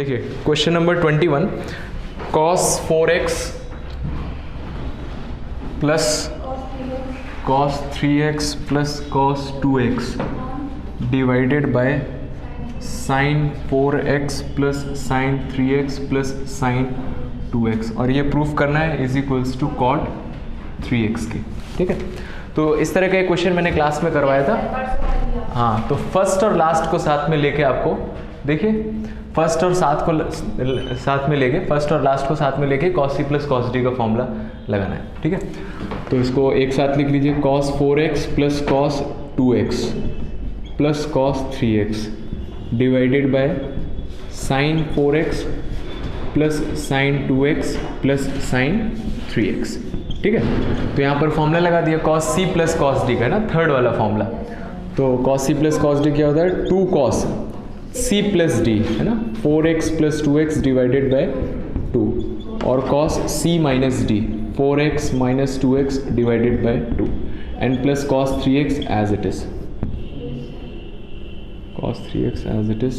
देखिए question number 21, cos 4x plus cos 3x plus cos 2x divided bye sin 4x plus sin 3x plus sin 2x, और ये proof करना है is equals to cot 3x के। ठीक है, तो इस तरह का एक क्वेश्चन मैंने क्लास में करवाया था। हाँ, तो फर्स्ट और लास्ट को साथ में लेके आपको देखिए फर्स्ट और साथ में लेके फर्स्ट और लास्ट को साथ में लेके cos c plus cos d का फॉर्मूला लगाना है। ठीक है, तो इसको एक साथ लिख लीजिए, cos 4x plus cos 2x plus cos 3x divided by sin 4x plus sin 2x plus sin 3x। ठीक है, तो यहाँ पर फॉर्मूला लगा दिया cos c plus cos d का, है ना, थर्ड वाला फॉर्मूला। तो cos c plus cos d क्या होता है, 2 cos c प्लस d, है ना, 4x plus 2x divided by 2, और cos c minus d 4x minus 2x divided by 2 and plus cos 3x as it is, cos 3x as it is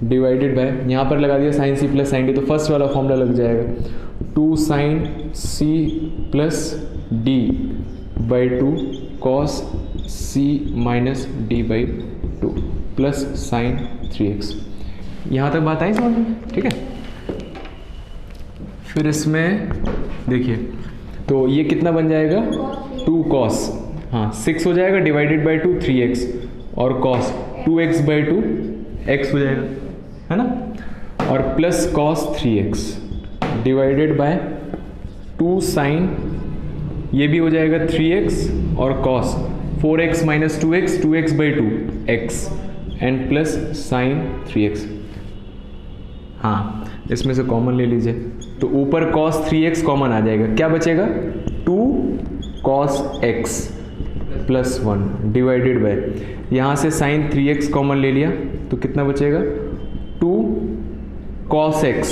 divided by, यहाँ पर लगा दिया sin c plus sin d, तो first वाला formula लग जाएगा 2 sin c plus d by 2 cos c minus d by 2 plus sin 3x। यहाँ तक बात आई समझ में? ठीक है, फिर इसमें देखिए तो ये कितना बन जाएगा, 2 cos, हाँ 6 हो जाएगा डिवाइडेड बाई 2 3x, और cos 2x बाई 2 x हो जाएगा, है ना, और plus cos 3x divided by 2 sin, ये भी हो जाएगा 3x, और cos 4x minus 2x 2x by 2 x and plus sin 3x। हाँ, इसमें से कॉमन ले लीजिए, तो ऊपर cos 3x कॉमन आ जाएगा, क्या बचेगा 2 cos x plus 1 divided by, यहाँ से sin 3x कॉमन ले लिया तो कितना बचेगा 2 cos x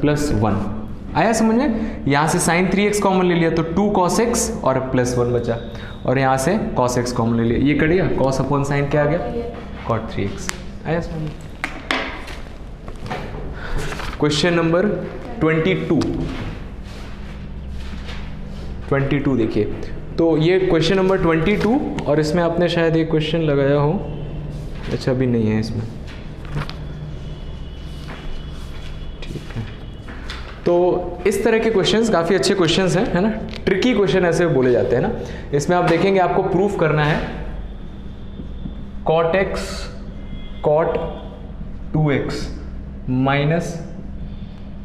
प्लस 1। आया समझ में? यहाँ से sin 3x कॉमन ले लिया तो 2 cos x और प्लस 1 बचा, और यहाँ से cos x कॉमन ले लिया, ये कट गया, cos अपॉन sin क्या आ गया, cot 3x। आया समझ में? क्वेश्चन नंबर 22 देखिए, तो ये क्वेश्चन नंबर 22, और इसमें आपने शायद एक क्वेश्चन लगाया हो, अच्छा अभी नहीं है इसमें, ठीक है। तो इस तरह के क्वेश्चंस काफ़ी अच्छे क्वेश्चंस हैं, है ना, ट्रिकी क्वेश्चन ऐसे बोले जाते हैं ना। इसमें आप देखेंगे आपको प्रूफ करना है cot x cot 2x minus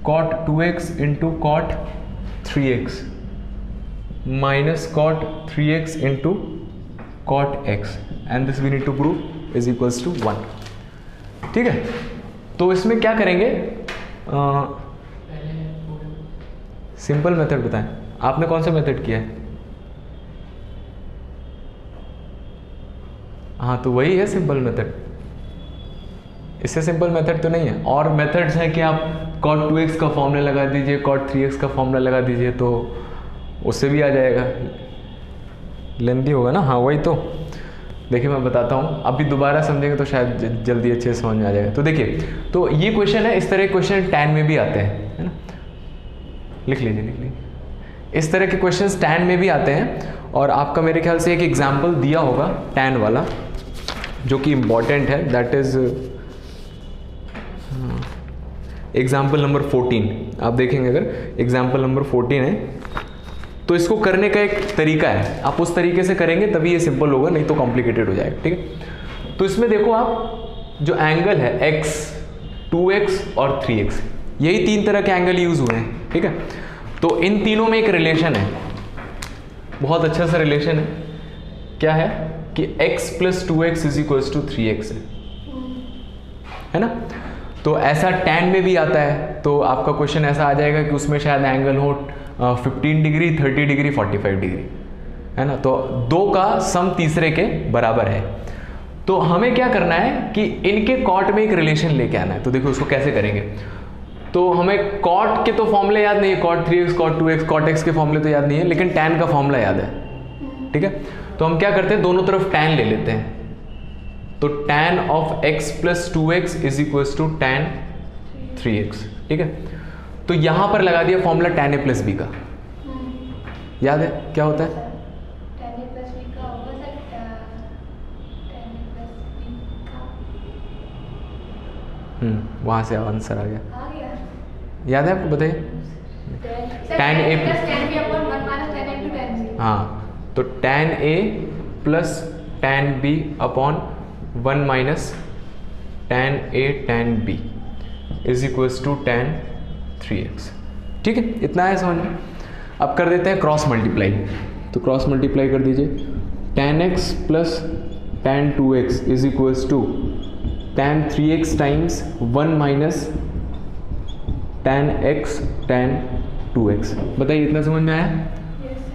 cot 2x into cot 3x minus cot 3x into cot x and this we need to prove is equals to 1। ठीक है, तो इसमें क्या करेंगे, सिंपल मेथड बताएं, आपने कौन सा मेथड किया है? हाँ, तो वही है सिंपल मेथड, इससे सिंपल मेथड तो नहीं है। और मेथड्स हैं कि आप cot 2x का फॉर्मूला लगा दीजिए, cot 3x का फॉर्मूला लगा दीजिए, तो उससे भी आ जाएगा, लेंथी होगा ना। हाँ वही तो, देखिए मैं बताता हूँ, अभी दोबारा समझेंगे तो शायद जल्दी अच्छे से समझ में आ जाएगा। तो देखिए, तो ये क्वेश्चन है, इस तरह के क्वेश्चन tan में भी आते हैं, है ना, लिख लीजिए। इस तरह के क्वेश्चंस tan में भी आते हैं, और आपका मेरे ख्याल से एक एग्जाम्पल दिया होगा tan वाला जो कि इम्पॉर्टेंट है, दैट इज एग्जाम्पल नंबर 14। आप देखेंगे अगर एग्जाम्पल नंबर 14 है तो इसको करने का एक तरीका है, आप उस तरीके से करेंगे तभी ये सिंपल होगा, नहीं तो कॉम्प्लिकेटेड हो जाएगा। ठीक है, तो इसमें देखो आप, जो एंगल है x 2x और 3x, यही 3 तरह के एंगल यूज हुए हैं। ठीक है, तो इन तीनों में एक रिलेशन है, बहुत अच्छा सा रिलेशन है, क्या है कि x plus 2x is equals to 3x है ना। तो ऐसा tan में भी आता है, तो आपका क्वेश्चन ऐसा आ जाएगा कि उसमें शायद एंगल हो 15 डिग्री 30 डिग्री 45 डिग्री, है ना, तो 2 का सम तीसरे के बराबर है। तो हमें क्या करना है कि इनके कॉट में एक रिलेशन लेके आना है। तो देखो उसको कैसे करेंगे, तो हमें कॉट के तो फॉर्मूले याद नहीं है, cot 3x cot 2x cot x के फॉर्मूले तो याद नहीं है, लेकिन tan का फॉर्मूला याद है। ठीक है, तो हम क्या करते हैं, दोनों तरफ tan ले लेते हैं, तो tan of x plus 2x is equal to tan 3x, ठीक है। तो यहां पर लगा दिया formula tan a plus b का, याद है क्या होता है? वहां से आंसर आ गया, याद है आपको? बताइए। tan a हाँ, तो tan a plus tan b upon 1 minus tan a tan b is equals to tan 3x, ठीक है। इतना है समझ में। अब कर देते हैं क्रॉस मल्टीप्लाई, तो क्रॉस मल्टीप्लाई कर दीजिए। tan x plus tan 2x is equals to tan 3x times 1 minus tan x tan 2x। बताइए इतना समझ में आया?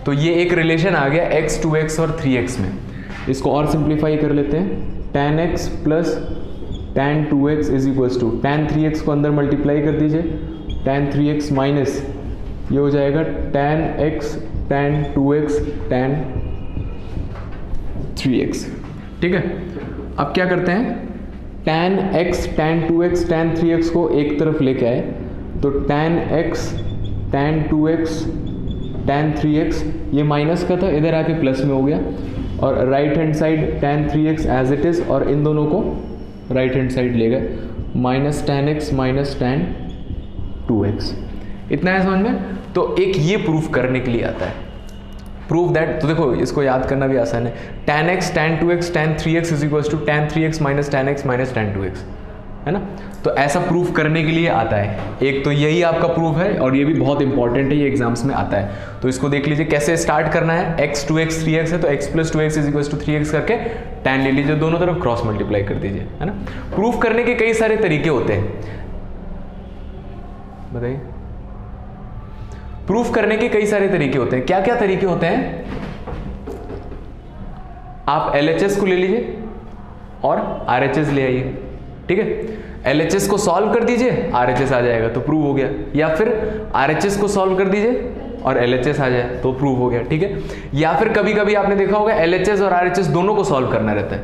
तो ये एक रिलेशन आ गया x 2x और 3x में। इसको और सिंप्लीफाई कर लेते हैं। tan x plus tan 2x is equals to tan 3x को अंदर मल्टीप्लाई कर दीजिए, tan 3x माइनस ये हो जाएगा tan x tan 2x tan 3x, ठीक है। अब क्या करते हैं, tan x tan 2x tan 3x को एक तरफ लेके आए, तो tan x tan 2x tan 3x ये माइनस का था, इधर आके प्लस में हो गया, और right hand side tan 3x as it is, और इन दोनों को राइट हैंड साइड ले गए, minus tan x minus tan 2x। इतना है समझ में। तो एक ये प्रूफ करने के लिए आता है, प्रूव दैट। तो देखो इसको याद करना भी आसान है, tan x tan 2x tan 3x is equals to tan 3x minus tan x minus tan 2x, है ना। तो ऐसा प्रूफ करने के लिए आता है। एक तो यही आपका प्रूफ है, और ये भी बहुत इंपॉर्टेंट है, ये एग्जाम्स में आता है। तो इसको देख लीजिए कैसे स्टार्ट करना है। x 2x 3x है, तो x plus 2x is equals to 3x करके tan ले लीजिए, दोनों तरफ क्रॉस मल्टीप्लाई कर दीजिए, है ना। प्रूफ करने के कई सारे तरीके होते हैं, बताइए। प्रूफ करने के कई सारे तरीके होते हैं। क्या क्या तरीके होते हैं? आप LHS को ले लीजिए और RHS ले आइए, ठीक है। LHS को सॉल्व कर दीजिए, RHS आ जाएगा तो प्रूव हो गया, या फिर RHS को सॉल्व कर दीजिए और LHS आ जाए तो प्रूव हो गया, ठीक है। या फिर कभी कभी आपने देखा होगा LHS और RHS दोनों को सॉल्व करना रहता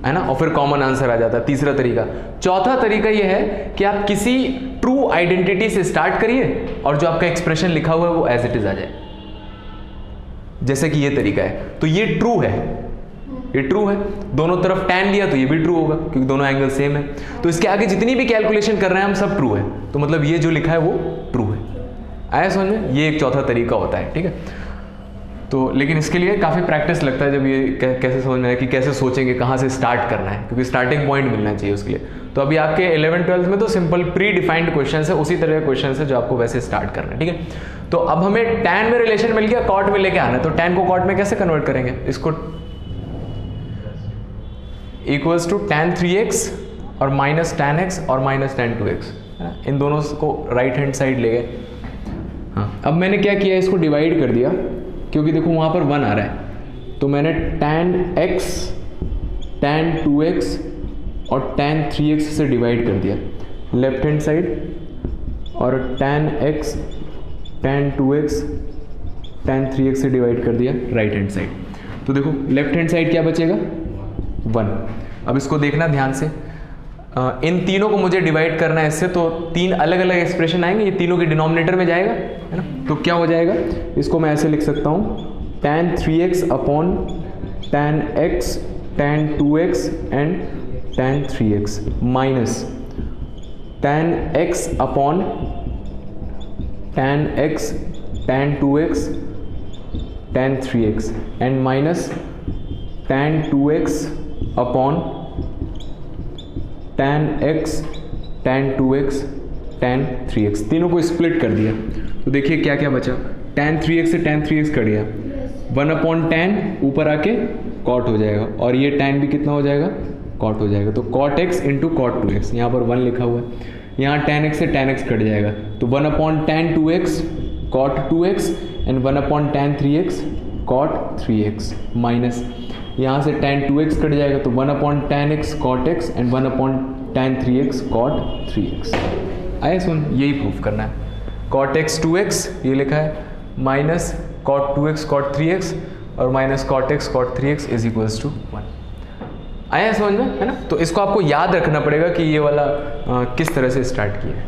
है ना, और फिर कॉमन आंसर आ जाता है। तीसरा तरीका। चौथा तरीका यह है कि आप किसी ट्रू आइडेंटिटी से स्टार्ट करिए और जो आपका एक्सप्रेशन लिखा हुआ है वो एज इट इज आ जाए, जैसे कि ये तरीका है। तो ये ट्रू है, ये ट्रू है। दोनों तरफ tan लिया तो ये भी ट्रू होगा, क्योंकि दोनों एंगल सेम है। तो इसके आगे जितनी भी कैलकुलेशन कर रहे हैं हम सब ट्रू है, तो मतलब ये जो लिखा है वो ट्रू है। आया समझ में? ये एक चौथा तरीका होता है, ठीक है। तो लेकिन इसके लिए काफ़ी प्रैक्टिस लगता है, जब ये कैसे समझ में आए कि कैसे सोचेंगे, कहाँ से स्टार्ट करना है, क्योंकि स्टार्टिंग पॉइंट मिलना चाहिए उसके लिए। तो अभी आपके 11th-12th में तो सिंपल प्री डिफाइंड क्वेश्चन है, उसी तरह के क्वेश्चन है जो आपको वैसे स्टार्ट करना है, ठीक है। तो अब हमें tan में रिलेशन मिल गया, cot में लेके आना है। तो tan को cot में कैसे कन्वर्ट करेंगे? इसको इक्वल्स टू tan 3x और माइनस tan x और माइनस tan 2x, इन दोनों को राइट हैंड साइड ले गए। हाँ, अब मैंने क्या किया, इसको डिवाइड कर दिया, क्योंकि देखो वहाँ पर 1 आ रहा है, तो मैंने tan x tan 2x और tan 3x से डिवाइड कर दिया लेफ्ट हैंड साइड, और tan x tan 2x tan 3x से डिवाइड कर दिया राइट हैंड साइड। तो देखो लेफ्ट हैंड साइड क्या बचेगा? 1। अब इसको देखना ध्यान से, इन तीनों को मुझे डिवाइड करना है इससे, तो 3 अलग अलग एक्सप्रेशन आएंगे, ये तीनों के डिनोमिनेटर में जाएगा, है ना। तो क्या हो जाएगा, इसको मैं ऐसे लिख सकता हूँ, tan 3x upon tan x tan 2x and tan 3x minus tan x upon tan x tan 2x tan 3x and minus tan 2x upon tan x tan 2x tan 3x। तीनों को split कर दिया, तो देखिए क्या क्या बचा। tan 3x से tan 3x कट गया, 1 अपॉन tan ऊपर आके cot हो जाएगा, और ये tan भी कितना हो जाएगा? cot हो जाएगा। तो cot x into cot 2x, यहाँ पर 1 लिखा हुआ है, यहाँ tan x से tan x कट जाएगा, तो 1 upon tan 2x cot 2x and 1 upon tan 3x cot 3x minus यहाँ से tan 2x कट जाएगा, तो 1 upon tan x cot x and 1 upon tan 3x cot 3x। आया सुन, यही proof करना है। cot x 2x ये लिखा है, minus cot 2x cot 3x और minus cot x cot 3x is equals to 1। आया समझ में, है ना। तो इसको आपको याद रखना पड़ेगा कि ये वाला किस तरह से स्टार्ट किया है।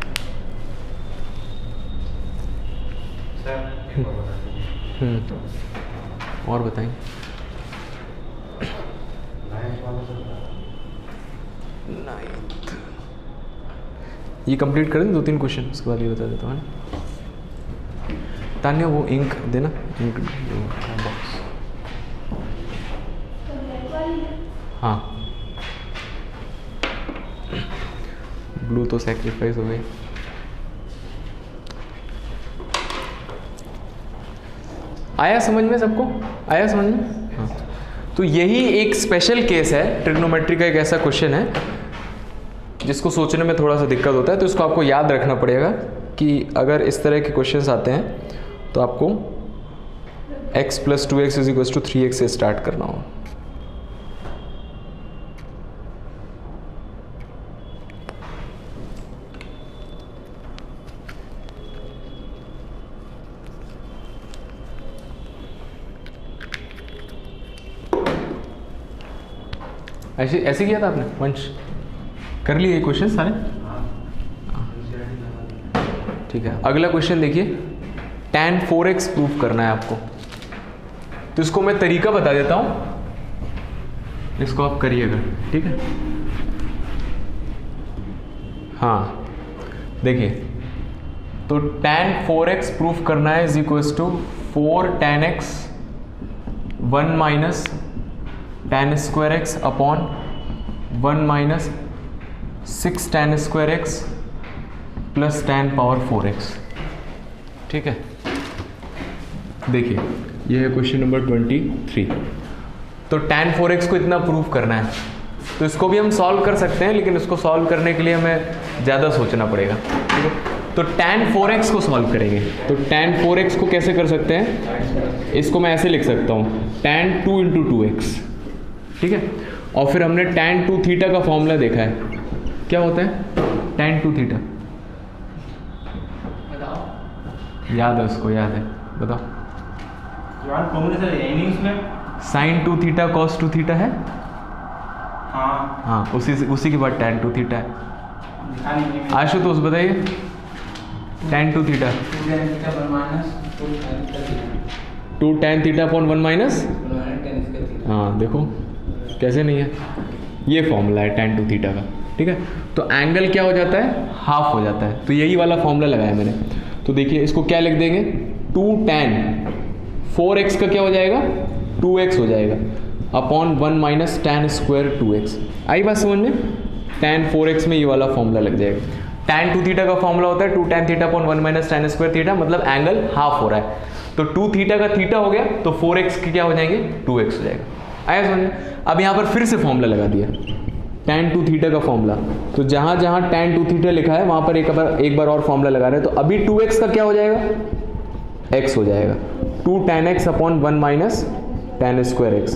और बताएं। नाइन्थ ये कंप्लीट कर दें, 2-3 क्वेश्चन, उसके बाद ये बता देता हूँ। तान्या वो इंक देना, इंक बॉक्स। हाँ ब्लू तो सैक्रिफाइस हो गई। आया समझ में सबको, आया समझ में। हाँ तो यही एक स्पेशल केस है, ट्रिग्नोमेट्री का एक ऐसा क्वेश्चन है जिसको सोचने में थोड़ा सा दिक्कत होता है। तो इसको आपको याद रखना पड़ेगा कि अगर इस तरह के क्वेश्चंस आते हैं तो आपको x + 2x = 3x से स्टार्ट करना हो। ऐसे किया था आपने वंश, कर लिए ये क्वेश्चन सारे। ठीक है, अगला क्वेश्चन देखिए, tan 4x प्रूफ करना है आपको। तो इसको मैं तरीका बता देता हूं, इसको आप करिएगा, ठीक है। हाँ देखिए, तो tan 4x प्रूफ करना है = 4 tan x 1 - tan square x upon 1 - 6 tan square x plus tan power 4x। ठीक है, देखिए ये है क्वेश्चन नंबर 23। तो tan 4x को इतना प्रूफ करना है, तो इसको भी हम सॉल्व कर सकते हैं, लेकिन इसको सॉल्व करने के लिए हमें ज़्यादा सोचना पड़ेगा। ठीक है, तो tan 4x को सॉल्व करेंगे। तो tan 4x को कैसे कर सकते हैं, इसको मैं ऐसे लिख सकता हूँ, tan 2 × 2x। ठीक है, और फिर हमने tan 2 थीटा का फॉर्मूला देखा है, क्या होता है tan 2 थीटा, याद है उसको, याद है, बताओ। sin 2 थीटा cos 2 थीटा है। हाँ उसी के बाद tan 2 थीटा है। आशुतोष बताइए, tan 2 theta 2 tan theta upon 1 - हाँ देखो कैसे नहीं है, ये फॉर्मूला है tan 2 थीटा का। ठीक है, तो एंगल क्या हो जाता है, हाफ हो जाता है। तो यही वाला फॉर्मूला लगाया मैंने। तो देखिए इसको क्या लिख देंगे, 2 tan 4x का क्या हो जाएगा, 2x हो जाएगा, अपॉन 1 - tan स्क्वायर 2x। आई बात समझ में, tan 4x में ये वाला फॉर्मूला लग जाएगा। tan 2 थीटा का फॉर्मूला होता है 2 tan theta upon 1 - tan square theta, मतलब एंगल हाफ हो रहा है। तो 2 थीटा का थीटा हो गया, तो 4x के क्या हो जाएंगे, 2x हो जाएगा। आया समझ में। अब यहाँ पर फिर से फॉर्मूला लगा दिया, tan 2 थीटा का फॉर्मूला। तो जहाँ जहाँ tan 2 थीटा लिखा है वहाँ पर एक बार और फॉर्मूला लगा रहे हैं। तो अभी 2x का क्या हो जाएगा, x हो जाएगा, 2 tan x upon 1 - tan square x,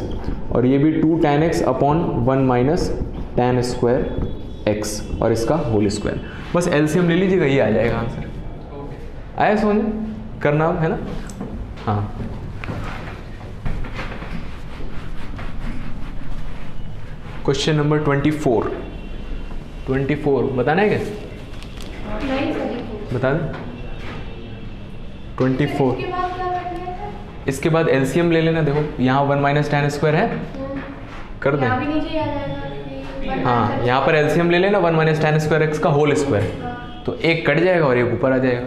और ये भी 2 tan x upon 1 - tan square x, और इसका होल स्क्वायर। बस एलसीएम ले लीजिएगा, ये आ जाएगा आंसर। आया समझ में, करना है ना। हाँ क्वेश्चन नंबर 24 बताना है क्या, बता दें। 24 इसके बाद एलसीएम ले लेना। देखो यहाँ 1 - tan स्क्वायर है, कर दें। हाँ यहाँ पर एलसीएम ले लेना, 1 - tan स्क्वायर x का होल स्क्वायर। तो एक कट जाएगा और एक ऊपर आ जाएगा,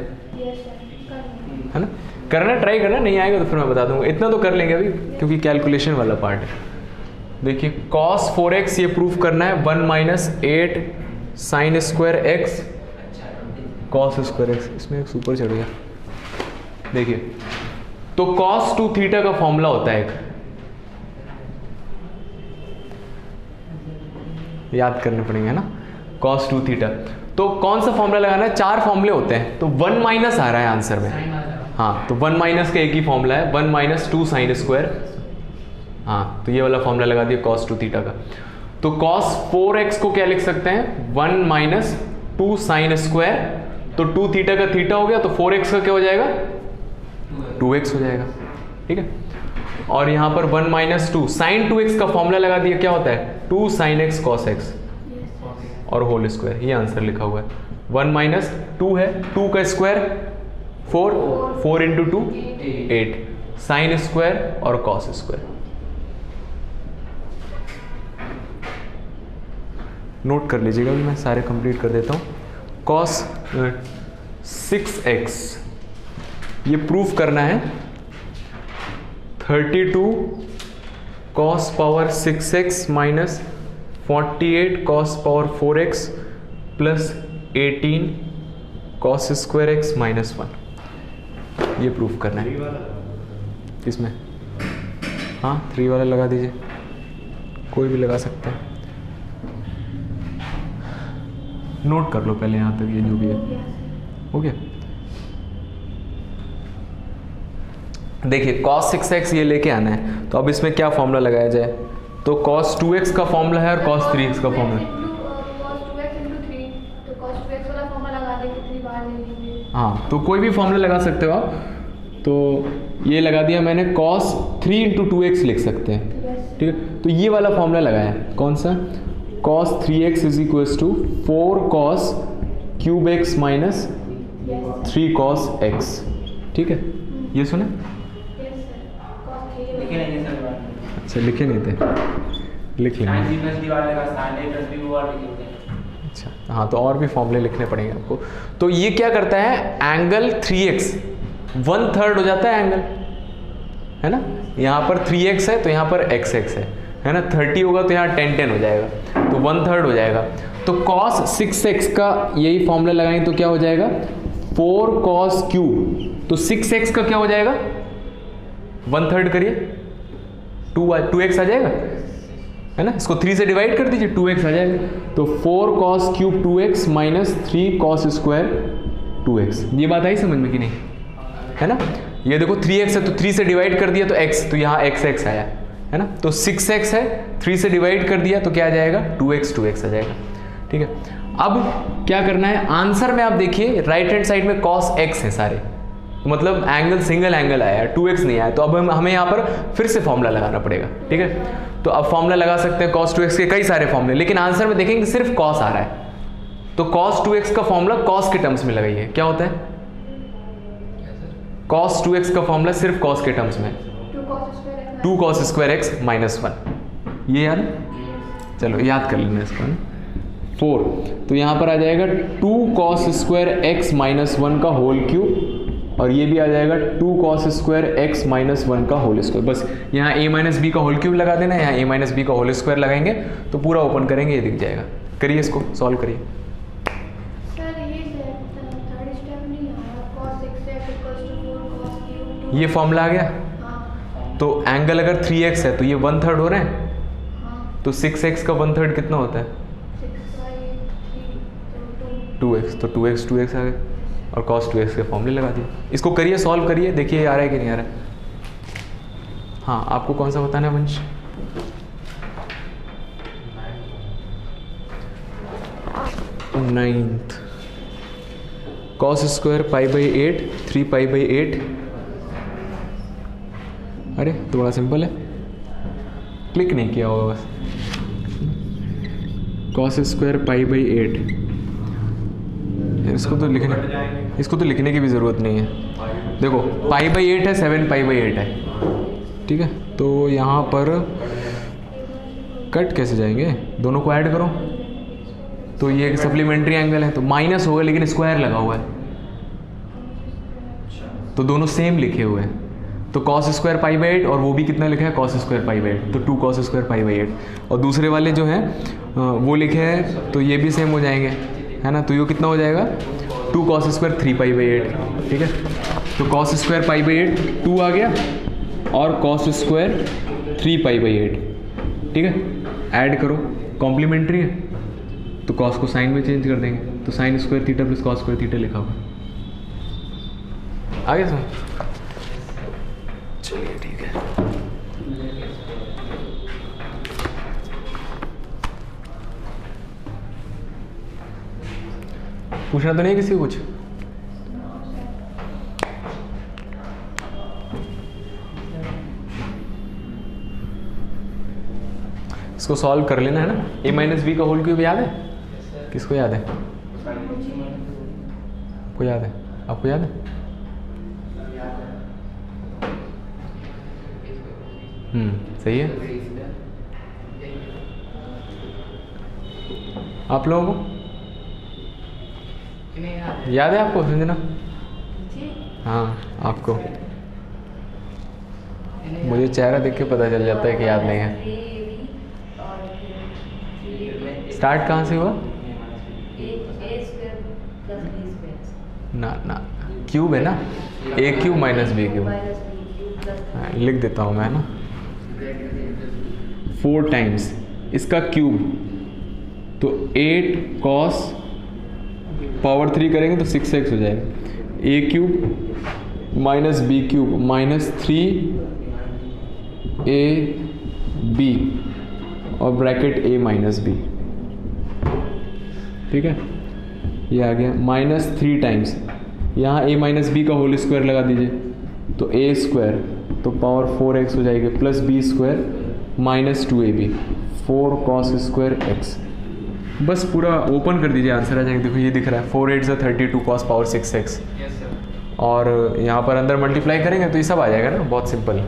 है ना। करना, ट्राई करना, नहीं आएगा तो फिर मैं बता दूंगा। इतना तो कर लेंगे अभी, क्योंकि कैलकुलेशन वाला पार्ट है। देखिए cos 4x ये प्रूफ करना है, 1 - 8 sin square x cos square x। इसमें एक सुपर चढ़ गया। देखिए तो cos 2 थीटा का फॉर्मूला होता है, एक याद करने पड़ेंगे, है ना, cos 2 थीटा। तो कौन सा फॉर्मूला लगाना है, 4 फॉर्मूले होते हैं, तो 1 - आ रहा है आंसर में। हाँ तो 1 - का एक ही फॉर्मूला है, 1 - 2 sin स्क्वायर। हाँ तो ये वाला फॉर्मूला लगा दिया cos 2 थीटा का। तो cos 4x को क्या लिख सकते हैं, 1 - 2 sin स्क्वायर। तो 2 थीटा का थीटा हो गया, तो 4x का क्या हो जाएगा, 2x हो जाएगा। ठीक है। और यहाँ पर 1 माइनस 2 साइन 2x का फॉर्मूला लगा दिया, क्या होता है 2 साइन x कॉस x और होल स्क्वायर, ये आंसर लिखा हुआ है। 1 माइनस 2 है, 2 का स्क्वायर 4, 4 इंटू 2 8, साइन स्क्वायर और कॉस स्क्वायर। नोट कर लीजिएगा, भी मैं सारे कंप्लीट कर देता हूँ। कॉस 6x ये प्रूफ करना है 32 cos power 6x minus 48 cos power 4x plus 18 cos square x minus 1, ये प्रूफ करना है। इसमें हाँ 3 वाला लगा दीजिए, कोई भी लगा सकते हैं। नोट कर लो पहले यहाँ तक, ये जो भी है हो गया। देखिए cos 6x ये लेके आना है, तो अब इसमें क्या फॉर्मूला लगाया जाए, तो cos 2x का फॉर्मूला है और cos 3x का फॉर्मूला है। हाँ तो कोई भी फॉर्मूला लगा सकते हो आप, तो ये लगा दिया मैंने, cos 3 इंटू 2x लिख सकते हैं, ठीक है। तो ये वाला फॉर्मूला लगाया है, कौन सा, cos 3x is equals to 4 cos cube x minus 3 cos x, ठीक है। ये सुने, अच्छा लिखे नहीं थे, लिख लेंगे। अच्छा हाँ, तो और भी फॉर्मूले लिखने पड़ेंगे आपको। तो ये क्या करता है, एंगल 3x 1/3 हो जाता है एंगल, है ना। यहाँ पर 3x है तो यहाँ पर xx है ना। 30 होगा तो यहाँ 10 हो जाएगा, तो 1/3 हो जाएगा। तो cos 6x का यही फॉर्मूला लगाएंगे तो क्या हो जाएगा 4 cos क्यूब, तो 6x का क्या हो जाएगा 1/3 करिए, 2x आ जाएगा, है ना। इसको 3 से डिवाइड कर दीजिए, 2x आ जाएगा। तो 4 cos cube 2x minus 3 cos square 2x। ये बात आई समझ में कि नहीं, है ना। ये देखो 3x है तो 3 से डिवाइड कर दिया तो x, तो यहाँ x आया, है ना। तो 6x है, 3 से डिवाइड कर दिया तो क्या आ जाएगा 2x आ जाएगा, ठीक है। अब क्या करना है, आंसर में आप देखिए राइट हैंड साइड में cos x है सारे, मतलब एंगल सिंगल एंगल आया, 2x नहीं आया। तो अब हमें यहाँ पर फिर से फॉर्मूला लगाना पड़ेगा, ठीक है। तो अब फॉर्मूला लगा सकते हैं cos 2x के कई सारे फॉर्मूले, लेकिन आंसर में देखेंगे सिर्फ cos आ रहा है, तो cos 2x का फॉर्मूला cos के टर्म्स में लगाइए। क्या होता है, cos 2x का फॉर्मूला सिर्फ cos के टर्म्स में, 2 cos स्क्वायर x माइनस 1। ये यार चलो याद कर लेना इसको, 4, तो यहाँ पर आ जाएगा 2 cos स्क्वायर x माइनस 1 का होल क्यूब, और ये भी आ जाएगा 2 cos स्क्वायर x माइनस 1 का होल स्क्वायर। बस यहाँ a माइनस बी का होल क्यूब लगा देना, यहाँ a माइनस बी का होल स्क्वायर लगाएंगे तो पूरा ओपन करेंगे, ये दिख जाएगा। करिए इसको सॉल्व करिए। ये फॉर्मूला आ गया, तो एंगल अगर 3x है तो ये 1/3 हो रहे हैं, तो 6x का 1/3 कितना होता है 2x, तो 2x आ गया, और cos 2x के फॉर्मूले लगा दिए। इसको करिए सॉल्व करिए, देखिए आ रहा है कि नहीं आ रहा है। हाँ आपको कौन सा बताना है वंश, 9th cos स्क्वायर π/8 3π/8। अरे तो बड़ा सिंपल है, क्लिक नहीं किया होगा बस। cos स्क्वायर π/8, इसको तो लिखने की भी ज़रूरत नहीं है। देखो π/8 है, 7 π/8 है, ठीक है। तो यहाँ पर कट कैसे जाएंगे, दोनों को ऐड करो, तो ये सप्लीमेंट्री एंगल है तो माइनस होगा, लेकिन स्क्वायर लगा हुआ है तो दोनों सेम लिखे हुए हैं। तो cos स्क्वायर π/8 और वो भी कितना लिखा है cos स्क्वायर π/8, तो 2 cos स्क्वायर π/8, और दूसरे वाले जो हैं वो लिखे हैं तो ये भी सेम हो जाएंगे, है ना। तो ये कितना हो जाएगा 2 cos स्क्वायर 3π/8, ठीक है। तो cos स्क्वायर π/8 2 आ गया और cos स्क्वायर 3π/8, ठीक है। ऐड करो, कॉम्प्लीमेंट्री है तो cos को साइन में चेंज कर देंगे, तो sine square theta plus cos square theta लिखा होगा। आगे समझ, चलिए ठीक है। पूछना तो नहीं किसी को कुछ, इसको सॉल्व कर लेना है ना। a माइनस बी का होल क्यूब याद है? किसको याद है? आपको याद है? आपको याद है? सही है। आप लोगों को याद है? आपको संजना? हाँ आपको, मुझे चेहरा देख के पता चल जाता है कि याद नहीं है। स्टार्ट कहाँ से हुआ? ना क्यूब है ना, ए क्यूब माइनस बी क्यूब। लिख देता हूँ मैं ना, 4 टाइम्स इसका क्यूब, तो 8 cos पावर 3 करेंगे तो 6x हो जाएगा। A cube minus B cube minus 3ab और ब्रैकेट a माइनस बी, ठीक है। ये आ गया माइनस 3 टाइम्स, यहाँ a माइनस बी का होल स्क्वायर लगा दीजिए तो a स्क्वायर, तो पावर 4x हो जाएगी, plus b square minus 2ab 4 cos square x। बस पूरा ओपन कर दीजिए, आंसर आ जाएगा। देखो ये दिख रहा है 4 8 32 cos पावर 6x, और यहाँ पर अंदर मल्टीप्लाई करेंगे तो ये सब आ जाएगा ना, बहुत सिंपल।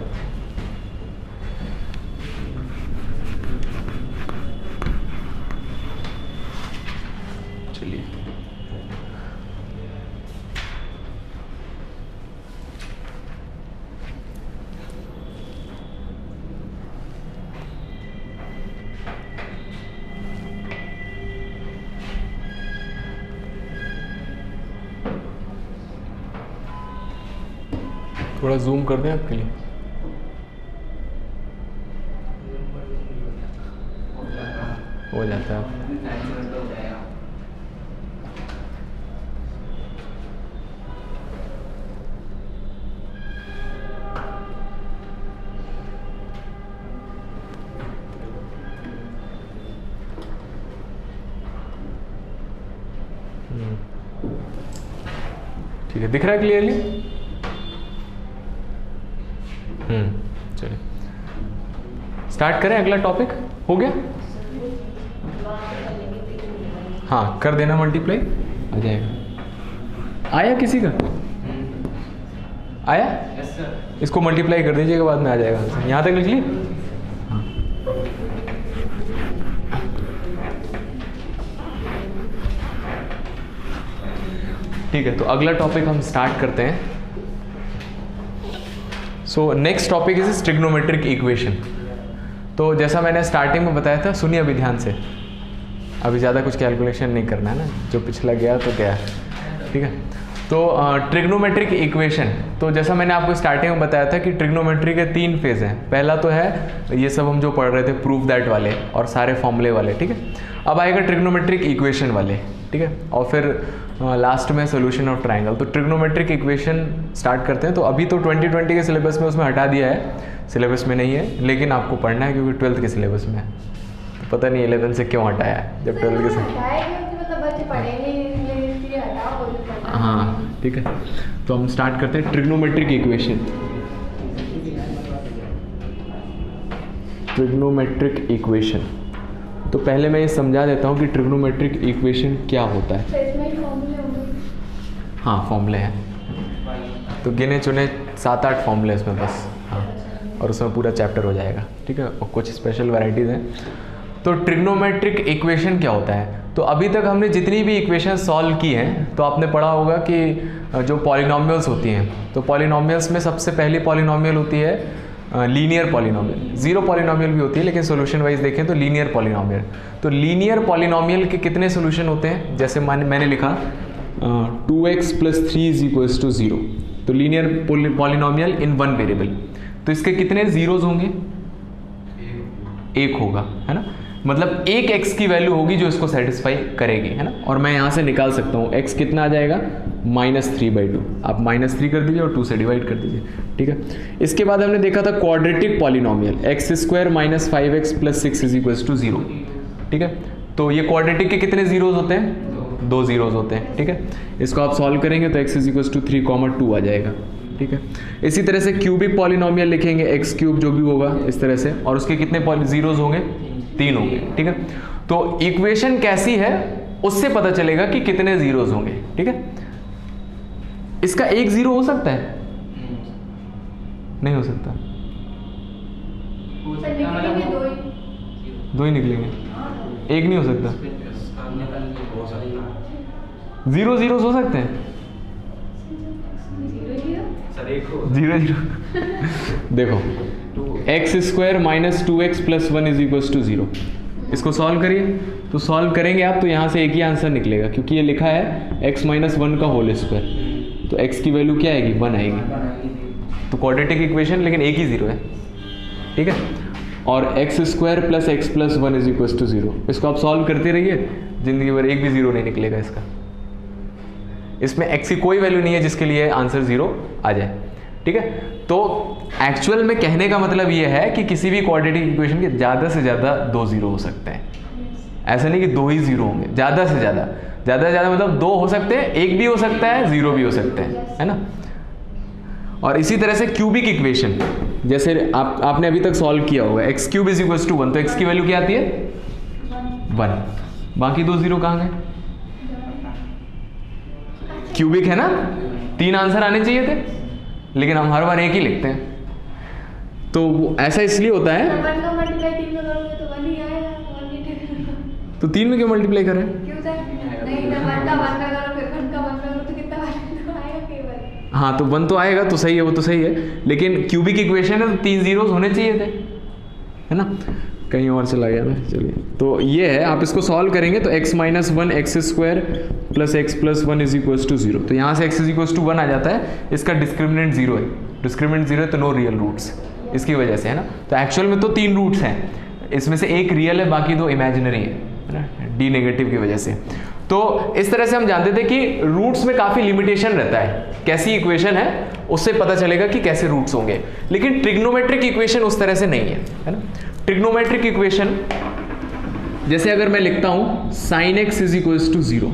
चलिए थोड़ा जूम कर दें आपके लिए। हो जाता है। ठीक है, दिख रहा है क्लियरली? चलिए स्टार्ट करें। अगला टॉपिक हो गया? हाँ कर देना, मल्टीप्लाई आ जाएगा। आया किसी का? आया? yes, sir. इसको मल्टीप्लाई कर दीजिएगा, बाद में आ जाएगा आंसर। यहाँ तक लिख ली? हाँ। ठीक है, तो अगला टॉपिक हम स्टार्ट करते हैं। So next topic is trigonometric equation. तो जैसा मैंने स्टार्टिंग में बताया था, सुनिए अभी ध्यान से, अभी ज़्यादा कुछ कैलकुलेशन नहीं करना है ना, जो पिछला गया तो गया, ठीक है। तो ट्रिग्नोमेट्रिक इक्वेशन, तो जैसा मैंने आपको स्टार्टिंग में बताया था कि ट्रिग्नोमेट्री के 3 फेज हैं। पहला तो है ये सब हम जो पढ़ रहे थे, प्रूफ दैट वाले और सारे फॉर्मूले वाले, ठीक है। अब आएगा ट्रिग्नोमेट्रिक इक्वेशन वाले, ठीक है, और फिर लास्ट में सोल्यूशन ऑफ ट्राइंगल। तो ट्रिग्नोमेट्रिक इक्वेशन स्टार्ट करते हैं। तो अभी तो 2020 के सिलेबस में उसमें हटा दिया है, सिलेबस में नहीं है, लेकिन आपको पढ़ना है क्योंकि 12th के सिलेबस में है। तो पता नहीं 11th से क्यों हटाया है, जब 12th के हाँ ठीक है। तो हम स्टार्ट करते हैं ट्रिग्नोमेट्रिक इक्वेशन। ट्रिग्नोमेट्रिक इक्वेशन, तो पहले मैं ये समझा देता हूँ कि ट्रिग्नोमेट्रिक इक्वेशन क्या होता है। हाँ फॉर्मूले हैं, तो गिने चुने 7-8 फॉर्मूले इसमें बस, हाँ, और उसमें पूरा चैप्टर हो जाएगा, ठीक है। और कुछ स्पेशल वैराइटीज़ हैं। तो ट्रिग्नोमेट्रिक इक्वेशन क्या होता है? तो अभी तक हमने जितनी भी इक्वेशन सॉल्व की हैं, तो आपने पढ़ा होगा कि जो पॉलिनॉमियल्स होती हैं, तो पॉलिनॉमियल्स में सबसे पहली पॉलिनॉमियल होती है लीनियर पॉलिनॉमियल। जीरो पॉलिनॉमियल भी होती है, लेकिन सोल्यूशन वाइज देखें तो लीनियर पॉलिनॉमियल। तो लीनियर पॉलिनॉमियल के कितने सोल्यूशन होते हैं? जैसे मैंने लिखा 2x + 3 = 0। तो लीनियर पॉलिनॉमियल इन 1 वेरिएबल, तो इसके कितने जीरोज होंगे? 1 होगा, है ना। मतलब एक x की वैल्यू होगी जो इसको सेटिस्फाई करेगी, है ना। और मैं यहाँ से निकाल सकता हूँ x कितना आ जाएगा, -3/2। आप -3 कर दीजिए और 2 से डिवाइड कर दीजिए, ठीक है। इसके बाद हमने देखा था क्वाड्रेटिक पॉलिनॉमियल, x² - 5x + 6 = 0, ठीक है। तो ये क्वाड्रेटिक के कितने जीरोज होते हैं? 2 जीरोज होते हैं, ठीक है। इसको आप सॉल्व करेंगे तो x = 3, 2 आ जाएगा, ठीक है। इसी तरह से क्यूबिक पॉलिनॉमियल लिखेंगे, x³ जो भी होगा इस तरह से, और उसके कितने जीरोज होंगे? 3 होंगे, ठीक है। तो इक्वेशन कैसी है उससे पता चलेगा कि कितने जीरोस होंगे, ठीक है। इसका एक जीरो हो सकता है? नहीं हो सकता, दो ही निकलेंगे, एक नहीं हो सकता। जीरो जीरो हो सकते हैं, जीरो जीरो देखो x square minus 2x plus 1 is equal to 0। इसको सॉल्व करिए, तो सॉल्व करेंगे आप तो यहाँ से एक ही आंसर निकलेगा, क्योंकि ये लिखा है x माइनस 1 का होल स्क्वायर, तो x की वैल्यू क्या आएगी? 1 आएगी। तो क्वाड्रेटिक इक्वेशन, लेकिन एक ही जीरो है, ठीक है। और x square plus x plus 1 is equal to 0। इसको आप सॉल्व करते रहिए, जिंदगी भर एक भी जीरो नहीं निकलेगा इसका। इसमें x की कोई वैल्यू नहीं है जिसके लिए आंसर 0 आ जाए, ठीक है। तो एक्चुअल में कहने का मतलब ये है कि किसी भी क्वाड्रेटिक इक्वेशन के ज़्यादा से ज़्यादा 2 जीरो हो सकते हैं। ऐसा नहीं कि 2 ही जीरो होंगे, ज़्यादा से ज़्यादा, ज़्यादा से ज़्यादा मतलब 2 हो सकते हैं, एक भी हो सकता है, 0 भी हो सकते हैं, है ना। और इसी तरह से क्यूबिक इक्वेशन, जैसे आपने अभी तक सॉल्व किया होगा, x cube is equal to 1, तो एक्स की वैल्यू क्या आती है? 1। बाकी 2 जीरो कहाँ गए? क्यूबिक है ना, 3 आंसर आने चाहिए थे, लेकिन हम हर बार एक ही लिखते हैं। तो ऐसा इसलिए होता है, तो 3 में क्यों मल्टीप्लाई कर रहे हैं? हाँ, तो 1 तो आएगा, तो सही है, वो तो सही है, लेकिन क्यूबिक इक्वेशन है तो 3 जीरोस होने चाहिए थे, है ना। कहीं और चला गया मैं, चलिए। तो ये है, आप इसको सॉल्व करेंगे तो x minus 1 x square plus x plus 1 is equal to 0। तो यहाँ से x इज इक्वल टू 1 आ जाता है, इसका डिस्क्रिमिनेंट 0 है, डिस्क्रिमिनेंट 0 है तो नो रियल रूट्स, इसकी वजह से, है ना। तो एक्चुअल में तो 3 रूट्स हैं, इसमें से एक रियल है, बाकी 2 इमेजिनरी है ना, डी नेगेटिव की वजह से। तो इस तरह से हम जानते थे कि रूट्स में काफ़ी लिमिटेशन रहता है, कैसी इक्वेशन है उससे पता चलेगा कि कैसे रूट्स होंगे। लेकिन ट्रिग्नोमेट्रिक इक्वेशन उस तरह से नहीं है ना। ट्रिग्नोमेट्रिक इक्वेशन, जैसे अगर मैं लिखता हूं sin x is equals to 0,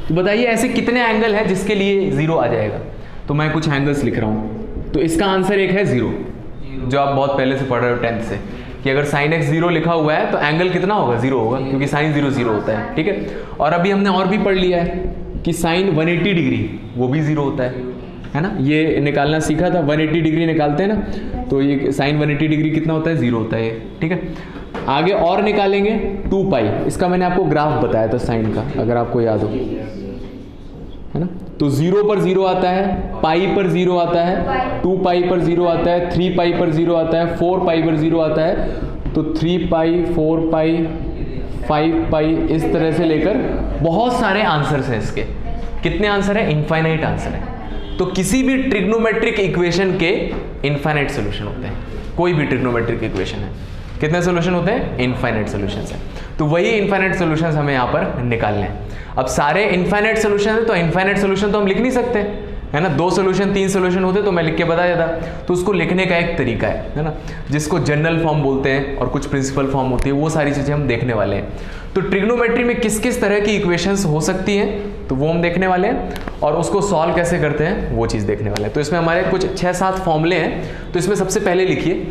तो बताइए ऐसे कितने एंगल है जिसके लिए 0 आ जाएगा। तो मैं कुछ एंगल्स लिख रहा हूं, तो इसका आंसर एक है 0, जो आप बहुत पहले से पढ़ रहे हो 10th से, कि अगर sin x 0 लिखा हुआ है तो एंगल कितना होगा? 0 होगा, क्योंकि sin 0 0 होता है, ठीक है। और अभी हमने और भी पढ़ लिया है कि sin 180 डिग्री वो भी 0 होता है ना। ये निकालना सीखा था, 180 डिग्री निकालते हैं ना, तो ये sin 180 डिग्री कितना होता है? 0 होता है, ठीक है। आगे और निकालेंगे 2 पाई, इसका मैंने आपको ग्राफ बताया था साइन का, अगर आपको याद हो, है ना। तो 0 पर 0 आता है, पाई पर 0 आता है, 2 पाई पर 0 आता है, 3 पाई पर 0 आता है, 4 पाई पर 0 आता है। तो 3 पाई, 4 पाई, 5 पाई, इस तरह से लेकर बहुत सारे आंसर्स हैं इसके। कितने आंसर है? इनफाइनाइट आंसर है। तो किसी भी ट्रिग्नोमेट्रिक इक्वेशन के इनफाइनाइट सोल्यूशन होते हैं, कोई भी ट्रिग्नोमेट्रिक इक्वेशन है, कितने सोल्यूशन होते हैं? इनफाइनाइट सोल्यूशंस है। तो वही इनफाइनाइट सोल्यूशंस हमें यहाँ पर निकालने हैं। अब सारे इनफाइनाइट सोल्यूशन है, तो इनफाइनाइट सोल्यूशन तो हम लिख नहीं सकते, है ना। 2 सोल्यूशन 3 सोल्यूशन होते तो मैं लिख के बता देता। तो उसको लिखने का एक तरीका है ना, जिसको जनरल फॉर्म बोलते हैं, और कुछ प्रिंसिपल फॉर्म होती है, वो सारी चीज़ें हम देखने वाले हैं। तो ट्रिग्नोमेट्री में किस किस तरह की इक्वेशंस हो सकती हैं, तो वो हम देखने वाले हैं, और उसको सॉल्व कैसे करते हैं वो चीज़ देखने वाले हैं। तो इसमें हमारे कुछ 6-7 फॉर्मूले हैं। तो इसमें सबसे पहले लिखिए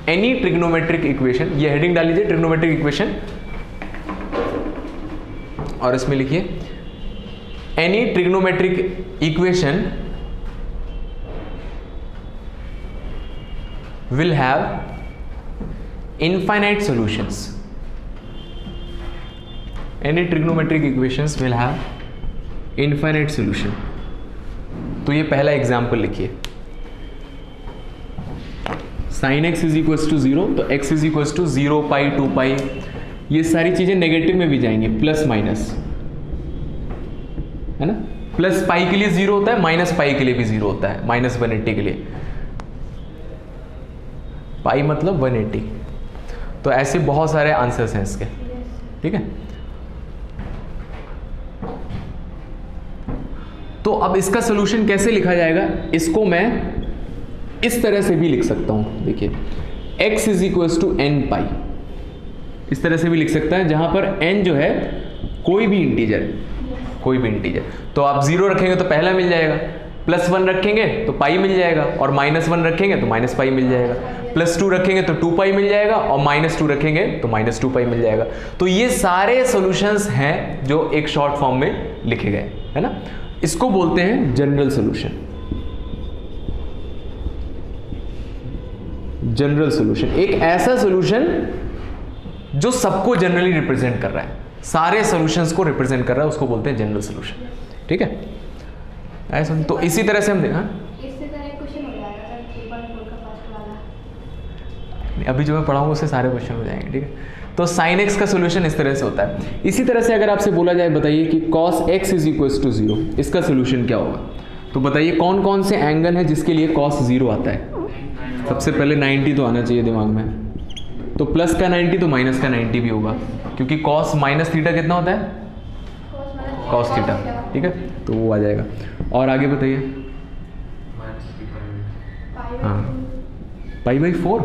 एनी ट्रिग्नोमेट्रिक इक्वेशन, ये हेडिंग डाल लीजिए ट्रिग्नोमेट्रिक इक्वेशन, और इसमें लिखिए any trigonometric equation will have infinite solutions. Any trigonometric equations will have infinite solution. तो ये पहला एग्जाम्पल लिखिए, sin x is equals to 0, तो x is equals to 0 pi 2 pi, ये सारी चीजें नेगेटिव में भी जाएंगी, प्लस माइनस, है ना। प्लस पाई के लिए 0 होता है, माइनस पाई के लिए भी 0 होता है, माइनस 180 के लिए, पाई मतलब 180। तो ऐसे बहुत सारे आंसर्स हैं इसके, ठीक है। तो अब इसका सॉल्यूशन कैसे लिखा जाएगा, इसको मैं इस तरह से भी लिख सकता हूं। देखिए x is equals to n pi, इस तरह से भी लिख सकता है, जहां पर n जो है कोई भी इंटीजर, कोई भी इंटीजर। तो आप 0 रखेंगे तो पहला मिल जाएगा, +1 रखेंगे तो पाई मिल जाएगा, और -1 रखेंगे तो माइनस पाई मिल जाएगा, +2 रखेंगे तो 2 पाई मिल जाएगा, और -2 रखेंगे तो -2 पाई मिल जाएगा। तो ये सारे सॉल्यूशंस हैं जो एक शॉर्ट फॉर्म में लिखे गए, है ना। इसको बोलते हैं जनरल सॉल्यूशन। जनरल सॉल्यूशन एक ऐसा सॉल्यूशन जो सबको जनरली रिप्रेजेंट कर रहा है, सारे सॉल्यूशंस को रिप्रेजेंट कर रहा है, उसको बोलते हैं जनरल सॉल्यूशन। ठीक है, ऐसा। तो इसी तरह से हम देखा, इससे तरह एक क्वेश्चन हो जाएगा सर 3.4 का फर्स्ट वाला। अभी जो मैं पढ़ाऊंगा उससे सारे क्वेश्चन हो जाएंगे। ठीक है, तो sin x का सॉल्यूशन इस तरह से होता है। इसी तरह से अगर आपसे बोला जाए, बताइए कि cos x = 0, इसका सॉल्यूशन क्या होगा? तो बताइए कौन कौन से एंगल है जिसके लिए cos 0 आता है? सबसे पहले 90 तो आना चाहिए दिमाग में, तो प्लस का 90 तो माइनस का 90 भी होगा, क्योंकि cos - थीटा कितना होता है? cos theta. ठीक है, तो वो आ जाएगा। और आगे बताइए। हाँ, π/4,